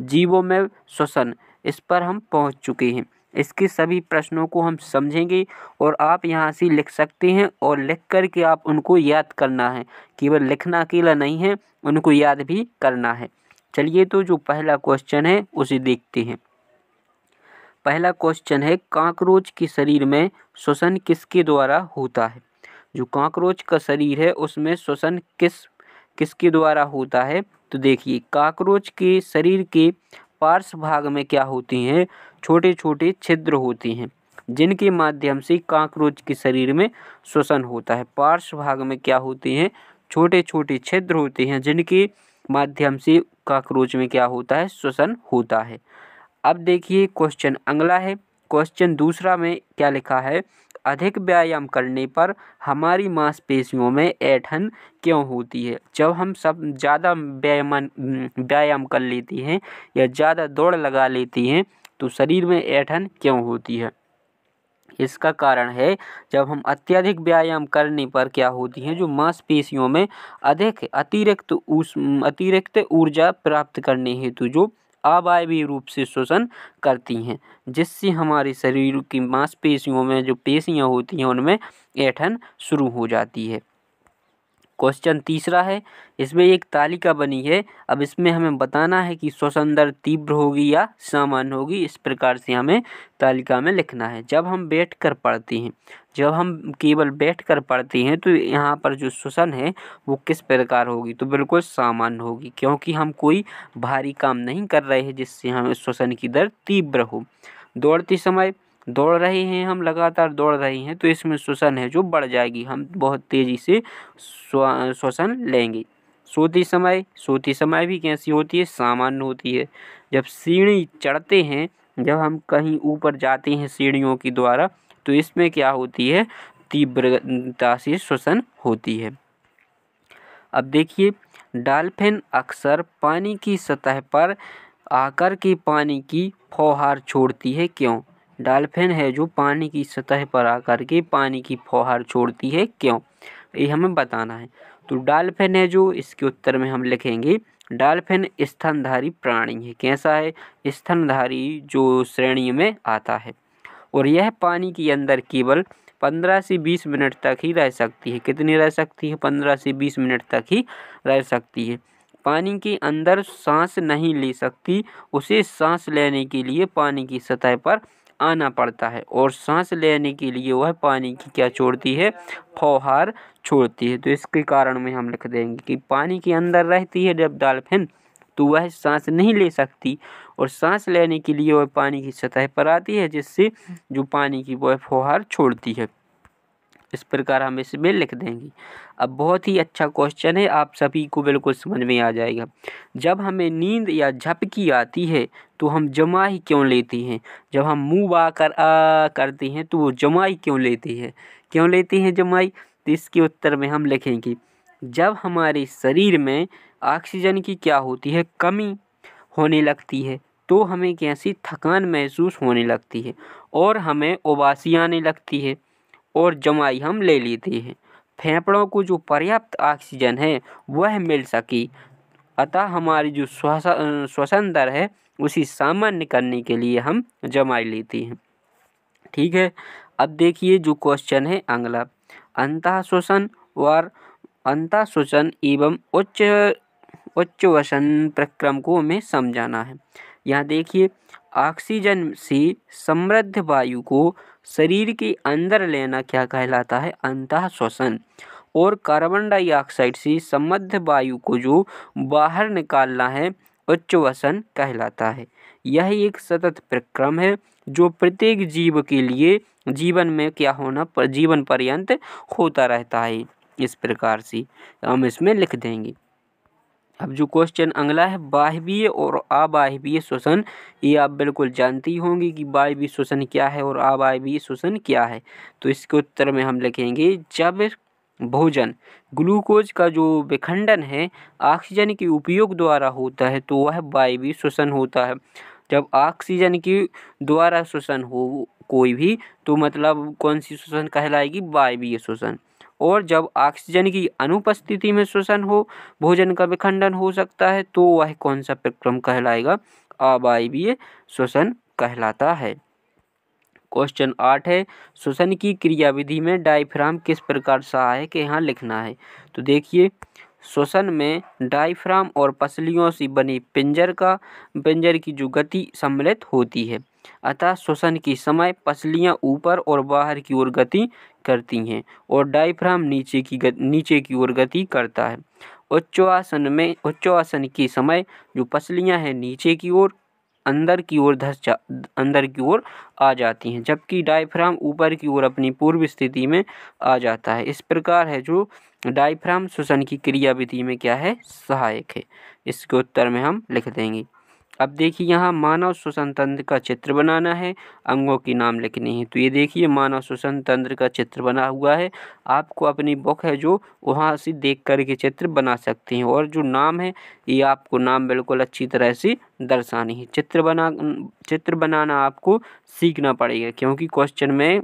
जीवों में श्वसन, इस पर हम पहुंच चुके हैं। इसके सभी प्रश्नों को हम समझेंगे और आप यहाँ से लिख सकते हैं और लिख कर के आप उनको याद करना है, केवल लिखना अकेला नहीं है, उनको याद भी करना है। चलिए तो जो पहला क्वेश्चन है उसे देखते हैं। पहला क्वेश्चन है, कॉकरोच के शरीर में श्वसन किसके द्वारा होता है? जो कॉकरोच का शरीर है उसमें श्वसन किसके द्वारा होता है? तो देखिए, कॉकरोच के शरीर के पार्श्व भाग में क्या होती हैं? छोटे छोटे छिद्र होते हैं जिनके माध्यम से कॉकरोच के शरीर में श्वसन होता है। पार्श्व भाग में क्या होते हैं? छोटे छोटे छिद्र होते हैं जिनके माध्यम से कॉकरोच में क्या होता है? श्वसन होता है। अब देखिए क्वेश्चन अगला है। क्वेश्चन दूसरा में क्या लिखा है? अधिक व्यायाम करने पर हमारी मांसपेशियों में ऐंठन क्यों होती है? जब हम सब ज़्यादा व्यायाम कर लेते हैं या ज़्यादा दौड़ लगा लेते हैं तो शरीर में ऐंठन क्यों होती है? इसका कारण है, जब हम अत्यधिक व्यायाम करने पर क्या होती है? जो मांसपेशियों में अतिरिक्त ऊर्जा प्राप्त करने हेतु जो अवायवीय रूप से श्वसन करती हैं, जिससे हमारे शरीर की मांसपेशियों में जो पेशियां होती हैं उनमें ऐंठन शुरू हो जाती है। क्वेश्चन तीसरा है, इसमें एक तालिका बनी है। अब इसमें हमें बताना है कि श्वसन दर तीव्र होगी या सामान्य होगी। इस प्रकार से हमें तालिका में लिखना है। जब हम बैठकर पढ़ते हैं, जब हम केवल बैठकर पढ़ते हैं तो यहाँ पर जो श्वसन है वो किस प्रकार होगी? तो बिल्कुल सामान्य होगी, क्योंकि हम कोई भारी काम नहीं कर रहे हैं जिससे हमें श्वसन की दर तीव्र हो। दौड़ते समय दौड़ रहे हैं, हम लगातार दौड़ रहे हैं तो इसमें श्वसन है जो बढ़ जाएगी, हम बहुत तेज़ी से श्वसन लेंगे। सोते समय भी कैसी होती है? सामान्य होती है। जब सीढ़ी चढ़ते हैं, जब हम कहीं ऊपर जाते हैं सीढ़ियों के द्वारा, तो इसमें क्या होती है? तीव्रता से श्वसन होती है। अब देखिए, डॉल्फिन अक्सर पानी की सतह पर आकर के पानी की फुहार छोड़ती है, क्यों? डॉल्फिन है जो पानी की सतह पर आकर के पानी की फुहार छोड़ती है, क्यों? ये हमें बताना है। तो डॉल्फिन है जो, इसके उत्तर में हम लिखेंगे डॉल्फिन स्तनधारी प्राणी है। कैसा है? स्तनधारी जो श्रेणी में आता है और यह पानी के अंदर केवल 15 से 20 मिनट तक ही रह सकती है। कितनी रह सकती है? 15 से 20 मिनट तक ही रह सकती है। पानी के अंदर सांस नहीं ले सकती, उसे सांस लेने के लिए पानी की सतह पर आना पड़ता है और सांस लेने के लिए वह पानी की क्या छोड़ती है? फुहार छोड़ती है। तो इसके कारण में हम लिख देंगे कि पानी के अंदर रहती है जब डॉल्फिन, तो वह सांस नहीं ले सकती और सांस लेने के लिए वह पानी की सतह पर आती है, जिससे जो पानी की वह फुहार छोड़ती है। इस प्रकार हम इसमें लिख देंगे। अब बहुत ही अच्छा क्वेश्चन है, आप सभी को बिल्कुल समझ में आ जाएगा। जब हमें नींद या झपकी आती है तो हम जमाई क्यों लेते हैं? जब हम मुंह बाकर आ करते हैं तो वो जमाई क्यों लेते हैं? क्यों लेते हैं जमाई? तो इसके उत्तर में हम लिखेंगे, जब हमारे शरीर में ऑक्सीजन की क्या होती है? कमी होने लगती है तो हमें कैसी थकान महसूस होने लगती है और हमें उबासी आने लगती है और जमाई हम ले लेते हैं। फेफड़ों को जो पर्याप्त ऑक्सीजन है वह मिल सके, अतः हमारी जो श्वसन दर है उसी सामान्य करने के लिए हम जमाई लेते हैं। ठीक है। अब देखिए जो क्वेश्चन है अगला, अंतः श्वसन एवं उच्च वसन प्रक्रम को हमें समझाना है। यहाँ देखिए, ऑक्सीजन से समृद्ध वायु को शरीर के अंदर लेना क्या कहलाता है? अंतः श्वसन। और कार्बन डाइऑक्साइड से समृद्ध वायु को जो बाहर निकालना है उच्च वसन कहलाता है। यह एक सतत प्रक्रम है जो प्रत्येक जीव के लिए जीवन में क्या होना जीवन पर्यंत होता रहता है। इस प्रकार से हम इसमें लिख देंगे। अब जो क्वेश्चन अगला है, वायवीय और अवायवीय श्वसन, ये आप बिल्कुल जानती होंगी कि वायवीय श्वसन क्या है और अवायवीय श्वसन क्या है। तो इसके उत्तर में हम लिखेंगे, जब भोजन ग्लूकोज का जो विखंडन है ऑक्सीजन के उपयोग द्वारा होता है तो वह वायवीय श्वसन होता है। जब ऑक्सीजन के द्वारा श्वसन हो कोई भी, तो मतलब कौन सी श्वसन कहलाएगी? वायवीय श्वसन। और जब ऑक्सीजन की अनुपस्थिति में श्वसन हो, भोजन का विखंडन हो सकता है, तो वह कौन सा प्रक्रम कहलाएगा? अवायवीय श्वसन कहलाता है। क्वेश्चन 8 है, श्वसन की क्रियाविधि में डायफ्राम किस प्रकार सहायक है, यहाँ लिखना है। तो देखिए, श्वसन में डायफ्राम और पसलियों से बनी पिंजर की जो गति सम्मिलित होती है, अतः श्वसन के समय पसलियां ऊपर और बाहर की ओर गति करती हैं और डायफ्राम नीचे की ओर गति करता है। उच्चासन के समय जो पसलियां हैं नीचे की ओर अंदर की ओर आ जाती हैं, जबकि डायफ्राम ऊपर की ओर अपनी पूर्व स्थिति में आ जाता है। इस प्रकार है जो डायफ्राम श्वसन की क्रियाविधि में क्या है, सहायक है। इसके उत्तर में हम लिख देंगे। अब देखिए, यहाँ मानव श्वसन तंत्र का चित्र बनाना है, अंगों के नाम लिखने हैं। तो ये देखिए, मानव श्वसन तंत्र का चित्र बना हुआ है। आपको अपनी बुक है जो वहाँ से देख कर के चित्र बना सकते हैं, और जो नाम है ये आपको नाम बिल्कुल अच्छी तरह से दर्शानी है। चित्र बनाना आपको सीखना पड़ेगा, क्योंकि क्वेश्चन में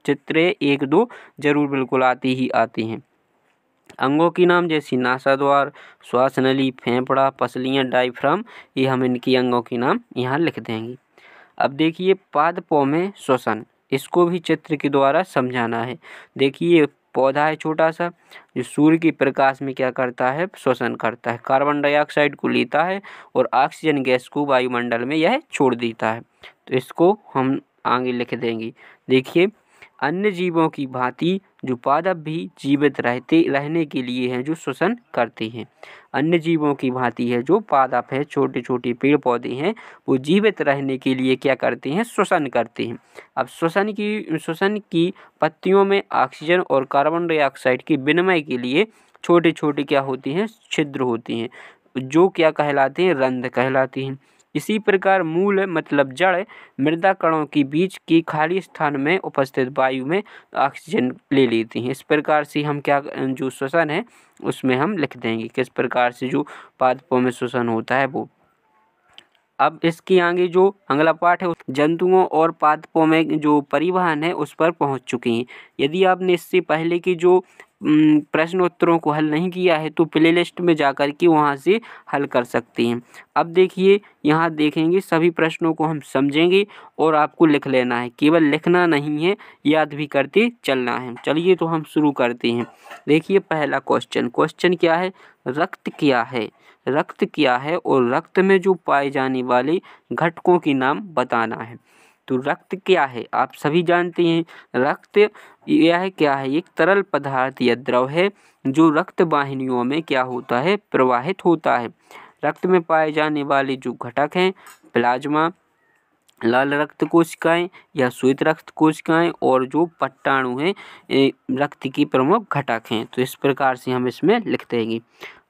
चित्र 1-2 जरूर बिल्कुल आती हैं। अंगों के नाम जैसे नासाद्वार, श्वास नली, फेफड़ा, पसलियाँ, डायफ्राम, ये हम इनकी अंगों के नाम यहाँ लिख देंगे। अब देखिए, पादपों में श्वसन, इसको भी चित्र के द्वारा समझाना है। देखिए, पौधा है छोटा सा, जो सूर्य के प्रकाश में क्या करता है, श्वसन करता है, कार्बन डाइऑक्साइड को लेता है और ऑक्सीजन गैस को वायुमंडल में यह छोड़ देता है। तो इसको हम आगे लिख देंगे। देखिए, अन्य जीवों की भांति जो पादप भी जीवित रहने के लिए हैं जो श्वसन करते हैं। अन्य जीवों की भांति है जो पादप है, छोटे छोटे पेड़ पौधे हैं, वो जीवित रहने के लिए क्या करते हैं, श्वसन करते हैं। अब श्वसन की पत्तियों में ऑक्सीजन और कार्बन डाइऑक्साइड के विनिमय के लिए छोटे छोटे क्या होती हैं, छिद्र होती हैं, जो क्या कहलाते हैं, रंध्र कहलाती हैं। इसी प्रकार मूल मतलब जड़ मृदा कणों के बीच की खाली स्थान में उपस्थित वायु में ऑक्सीजन ले लेती हैं। इस प्रकार से हम क्या जो श्वसन है उसमें हम लिख देंगे किस प्रकार से जो पादपों में श्वसन होता है वो। अब इसके आगे जो अगला पाठ है, जंतुओं और पादपों में जो परिवहन है उस पर पहुंच चुके हैं। यदि आपने इससे पहले की जो प्रश्न उत्तरों को हल नहीं किया है तो प्ले लिस्ट में जाकर के वहां से हल कर सकते हैं। अब देखिए, यहाँ देखेंगे सभी प्रश्नों को हम समझेंगे और आपको लिख लेना है, केवल लिखना नहीं है, याद भी करते चलना है। चलिए तो हम शुरू करते हैं। देखिए, पहला क्वेश्चन क्या है, रक्त क्या है, रक्त क्या है और रक्त में जो पाए जाने वाले घटकों के नाम बताना है। तो रक्त क्या है, आप सभी जानते हैं, रक्त यह क्या है, एक तरल पदार्थ या द्रव है जो रक्त वाहिनियों में क्या होता है, प्रवाहित होता है। रक्त में पाए जाने वाले जो घटक हैं, प्लाज्मा, लाल रक्त कोशिकाएं या श्वेत रक्त कोशिकाएं और जो पट्टाणु हैं, रक्त की प्रमुख घटक हैं। तो इस प्रकार से हम इसमें लिख देंगे।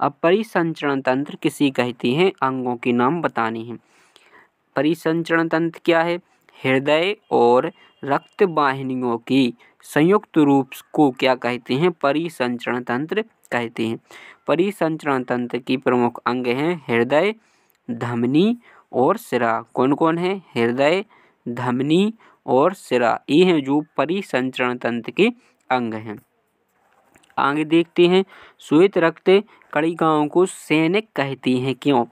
अब परिसंचरण तंत्र किसे कहते हैं, अंगों के नाम बताने हैं। परिसंचरण तंत्र क्या है, हृदय और रक्त वाहिनियों की संयुक्त रूप को क्या कहते हैं, परिसंचरण तंत्र कहते हैं। परिसंचरण तंत्र की प्रमुख अंग हैं हृदय, धमनी और शिरा। कौन कौन है, हृदय, धमनी और शिरा, ये हैं जो परिसंचरण तंत्र के अंग हैं। आगे देखते हैं, श्वेत रक्त कणिकाओं को सैनिक कहते हैं, क्यों।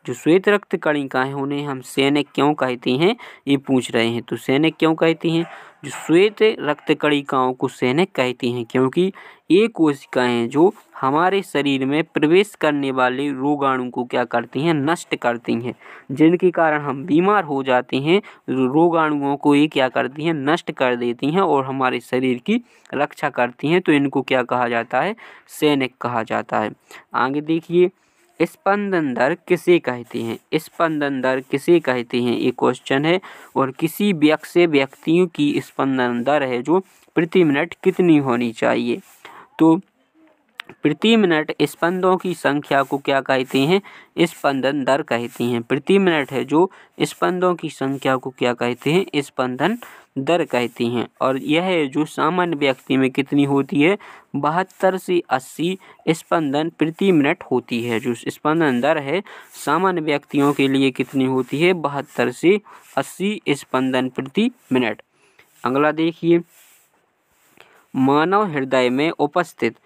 जो श्वेत रक्त कणिकाएं उन्हें हम सैनिक क्यों कहते हैं, ये पूछ रहे हैं। तो सैनिक क्यों कहते हैं, जो श्वेत रक्त कणिकाओं को सैनिक कहते हैं क्योंकि ये कोशिकाएं जो हमारे शरीर में प्रवेश करने वाले रोगाणु को क्या करती हैं, नष्ट करती हैं, जिनके कारण हम बीमार हो जाते हैं। रोगाणुओं को ये क्या करती हैं, नष्ट कर देती हैं और हमारे शरीर की रक्षा करती हैं। तो इनको क्या कहा जाता है, सैनिक कहा जाता है। आगे देखिए, स्पंदन दर किसे कहते हैं, स्पंदन दर किसे कहते हैं, ये क्वेश्चन है। और किसी व्यक्तियों की स्पंदन दर है जो प्रति मिनट कितनी होनी चाहिए। तो प्रति मिनट स्पंदों की संख्या को क्या कहते हैं, स्पंदन दर कहते हैं। प्रति मिनट है जो स्पंदों की संख्या को क्या कहते हैं, स्पंदन दर कहते हैं। और यह जो सामान्य व्यक्ति में कितनी होती है, 72 से 80 स्पंदन प्रति मिनट होती है। जो स्पंदन दर है सामान्य व्यक्तियों के लिए कितनी होती है, 72 से 80 स्पंदन प्रति मिनट। अगला देखिए, मानव हृदय में उपस्थित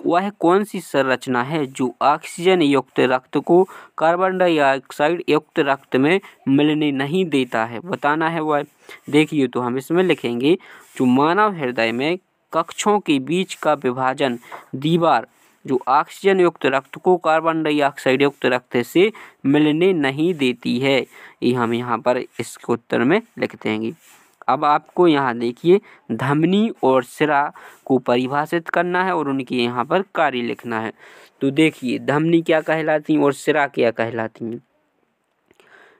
वह कौन सी संरचना है जो ऑक्सीजन युक्त रक्त को कार्बन डाइऑक्साइड युक्त रक्त में मिलने नहीं देता है, बताना है वह। देखिए तो हम इसमें लिखेंगे जो मानव हृदय में कक्षों के बीच का विभाजन दीवार जो ऑक्सीजन युक्त रक्त को कार्बन डाइऑक्साइड युक्त रक्त से मिलने नहीं देती है, ये हम यहाँ पर इसके उत्तर में लिखते हैं। अब आपको यहाँ देखिए धमनी और सिरा को परिभाषित करना है और उनके यहाँ पर कार्य लिखना है। तो देखिए धमनी क्या कहलाती हैं और सिरा क्या कहलाती हैं।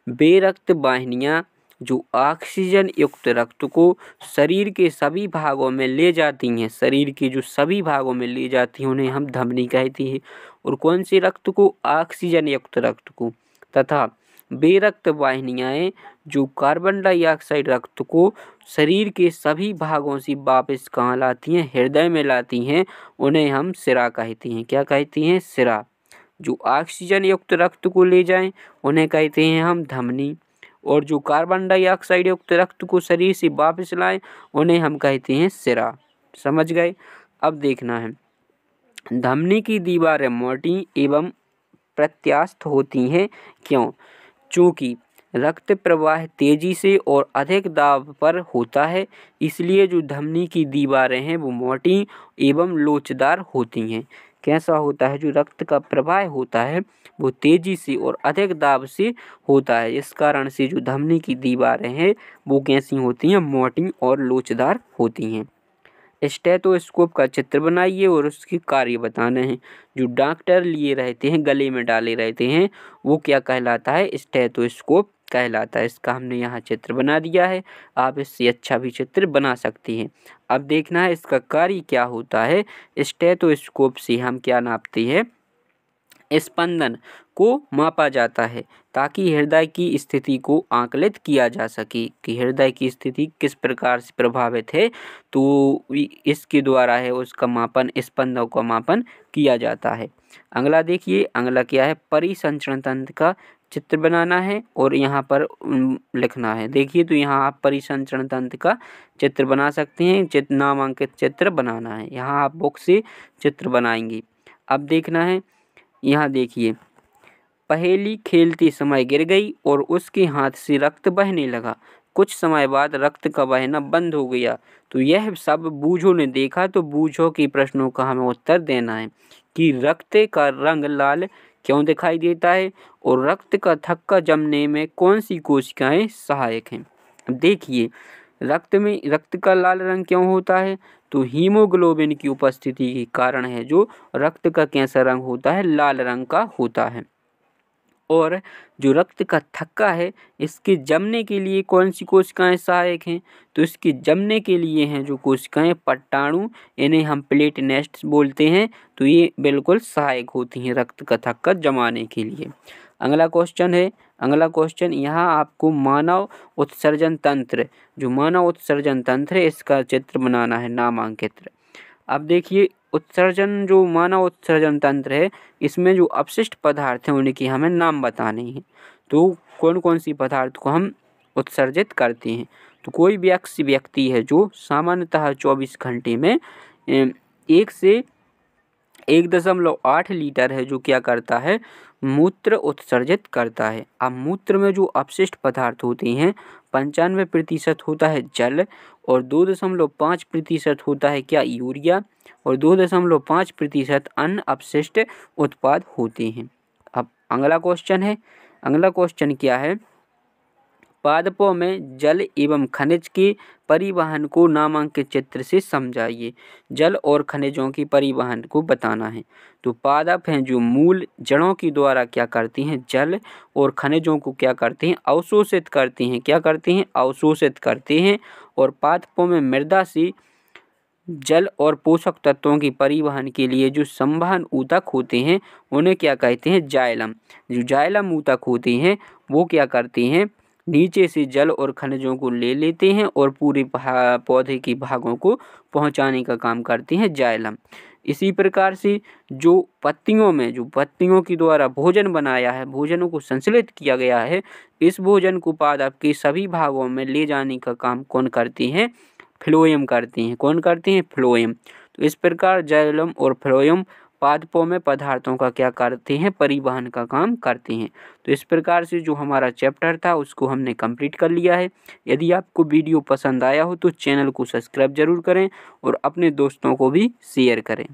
वे रक्त वाहिनियाँ जो ऑक्सीजन युक्त रक्त को शरीर के सभी भागों में ले जाती हैं, शरीर के जो सभी भागों में ले जाती हैं उन्हें हम धमनी कहते हैं। और कौन से रक्त को, ऑक्सीजन युक्त रक्त को। तथा वे रक्त वाहिनियाँ जो कार्बन डाइऑक्साइड रक्त को शरीर के सभी भागों से वापस कहाँ लाती हैं, हृदय में लाती हैं, उन्हें हम सिरा कहते हैं। क्या कहते हैं, सिरा। जो ऑक्सीजन युक्त रक्त को ले जाएं उन्हें कहते हैं हम धमनी, और जो कार्बन डाइऑक्साइड युक्त रक्त को शरीर से वापस लाएं उन्हें हम कहते हैं सिरा। समझ गए। अब देखना है धमनी की दीवारें मोटी एवं प्रत्यास्थ होती हैं, क्यों? चूँकि रक्त प्रवाह तेजी से और अधिक दाब पर होता है, इसलिए जो धमनी की दीवारें हैं वो मोटी एवं लोचदार होती हैं। कैसा होता है, जो रक्त का प्रवाह होता है वो तेजी से और अधिक दाब से होता है, इस कारण से जो धमनी की दीवारें हैं वो कैसी होती हैं, मोटी और लोचदार होती हैं। स्टेथोस्कोप का चित्र बनाइए और उसके कार्य बताने हैं। जो डॉक्टर लिए रहते हैं, गले में डाले रहते हैं, वो क्या कहलाता है, स्टेथोस्कोप कहलाता है। इसका हमने यहाँ चित्र बना दिया है, आप इससे अच्छा भी चित्र बना सकती हैं। अब देखना है इसका कार्य क्या होता है। स्टेथोस्कोप से हम क्या नापते हैं, स्पंदन को मापा जाता है ताकि हृदय की स्थिति को आकलित किया जा सके कि हृदय की स्थिति किस प्रकार से प्रभावित है, तो इसके द्वारा है उसका मापन, स्पंदनों का मापन किया जाता है। अगला देखिए, अगला क्या है, परिसंचरण तंत्र का चित्र बनाना है और यहाँ पर लिखना है। देखिए तो यहाँ आप परिसंचरण तंत्र का चित्र बना सकते हैं, नामांकित चित्र बनाना है। यहाँ आप बुक से चित्र बनाएंगे। अब देखना है, यहाँ देखिए, पहेली खेलते समय गिर गई और उसके हाथ से रक्त बहने लगा। कुछ समय बाद रक्त का बहना बंद हो गया। तो यह सब बूझों ने देखा। तो बूझों के प्रश्नों का हमें उत्तर देना है कि रक्त का रंग लाल क्यों दिखाई देता है और रक्त का थक्का जमने में कौन सी कोशिकाएं सहायक हैं। देखिए रक्त में रक्त का लाल रंग क्यों होता है, तो हीमोग्लोबिन की उपस्थिति के कारण है जो रक्त का कैसा रंग होता है, लाल रंग का होता है। और जो रक्त का थक्का है इसके जमने के लिए कौन सी कोशिकाएं सहायक हैं, तो इसके जमने के लिए हैं जो कोशिकाएं पट्टाणु, इन्हें हम प्लेटलेट्स बोलते हैं। तो ये बिल्कुल सहायक होती हैं रक्त का थक्का जमाने के लिए। अगला क्वेश्चन है, अगला क्वेश्चन यहाँ आपको मानव उत्सर्जन तंत्र, जो मानव उत्सर्जन तंत्र है इसका चित्र बनाना है, नामांकित। अब देखिए उत्सर्जन, जो मानव उत्सर्जन तंत्र है इसमें जो अपशिष्ट पदार्थ हैं उनके हमें नाम बताने हैं। तो कौन कौन सी पदार्थ को हम उत्सर्जित करते हैं, तो कोई भी व्यक्ति है जो सामान्यतः 24 घंटे में 1 से 1.8 लीटर है जो क्या करता है, मूत्र उत्सर्जित करता है। अब मूत्र में जो अपशिष्ट पदार्थ होते हैं 95% होता है जल और 2.5% होता है क्या, यूरिया, और 2.5% अन्य अपशिष्ट उत्पाद होते हैं। अब अगला क्वेश्चन है, अगला क्वेश्चन क्या है, पादपों में जल एवं खनिज के परिवहन को नामांकित चित्र से समझाइए। जल और खनिजों की परिवहन को बताना है। तो पादप हैं जो मूल जड़ों की द्वारा क्या करती हैं, जल और खनिजों को क्या करते हैं, अवशोषित करते हैं। क्या करते हैं, अवशोषित करते हैं। और पादपों में मृदा से जल और पोषक तत्वों की परिवहन के लिए जो संवहन ऊतक होते हैं उन्हें क्या कहते हैं, जाइलम। जो जाइलम ऊतक होते हैं वो क्या करते हैं, नीचे से जल और खनिजों को ले लेते हैं और पूरे पौधे के भागों को पहुंचाने का काम करते हैं जाइलम। इसी प्रकार से जो पत्तियों में, जो पत्तियों के द्वारा भोजन बनाया है, भोजनों को संश्लेषित किया गया है, इस भोजन को पादप के सभी भागों में ले जाने का काम कौन करते हैं, फ्लोएम करते हैं। कौन करते हैं, फ्लोएम। तो इस प्रकार जाइलम और फ्लोएम पादपों में पदार्थों का क्या करते हैं, परिवहन का काम करते हैं। तो इस प्रकार से जो हमारा चैप्टर था उसको हमने कंप्लीट कर लिया है। यदि आपको वीडियो पसंद आया हो तो चैनल को सब्सक्राइब जरूर करें और अपने दोस्तों को भी शेयर करें।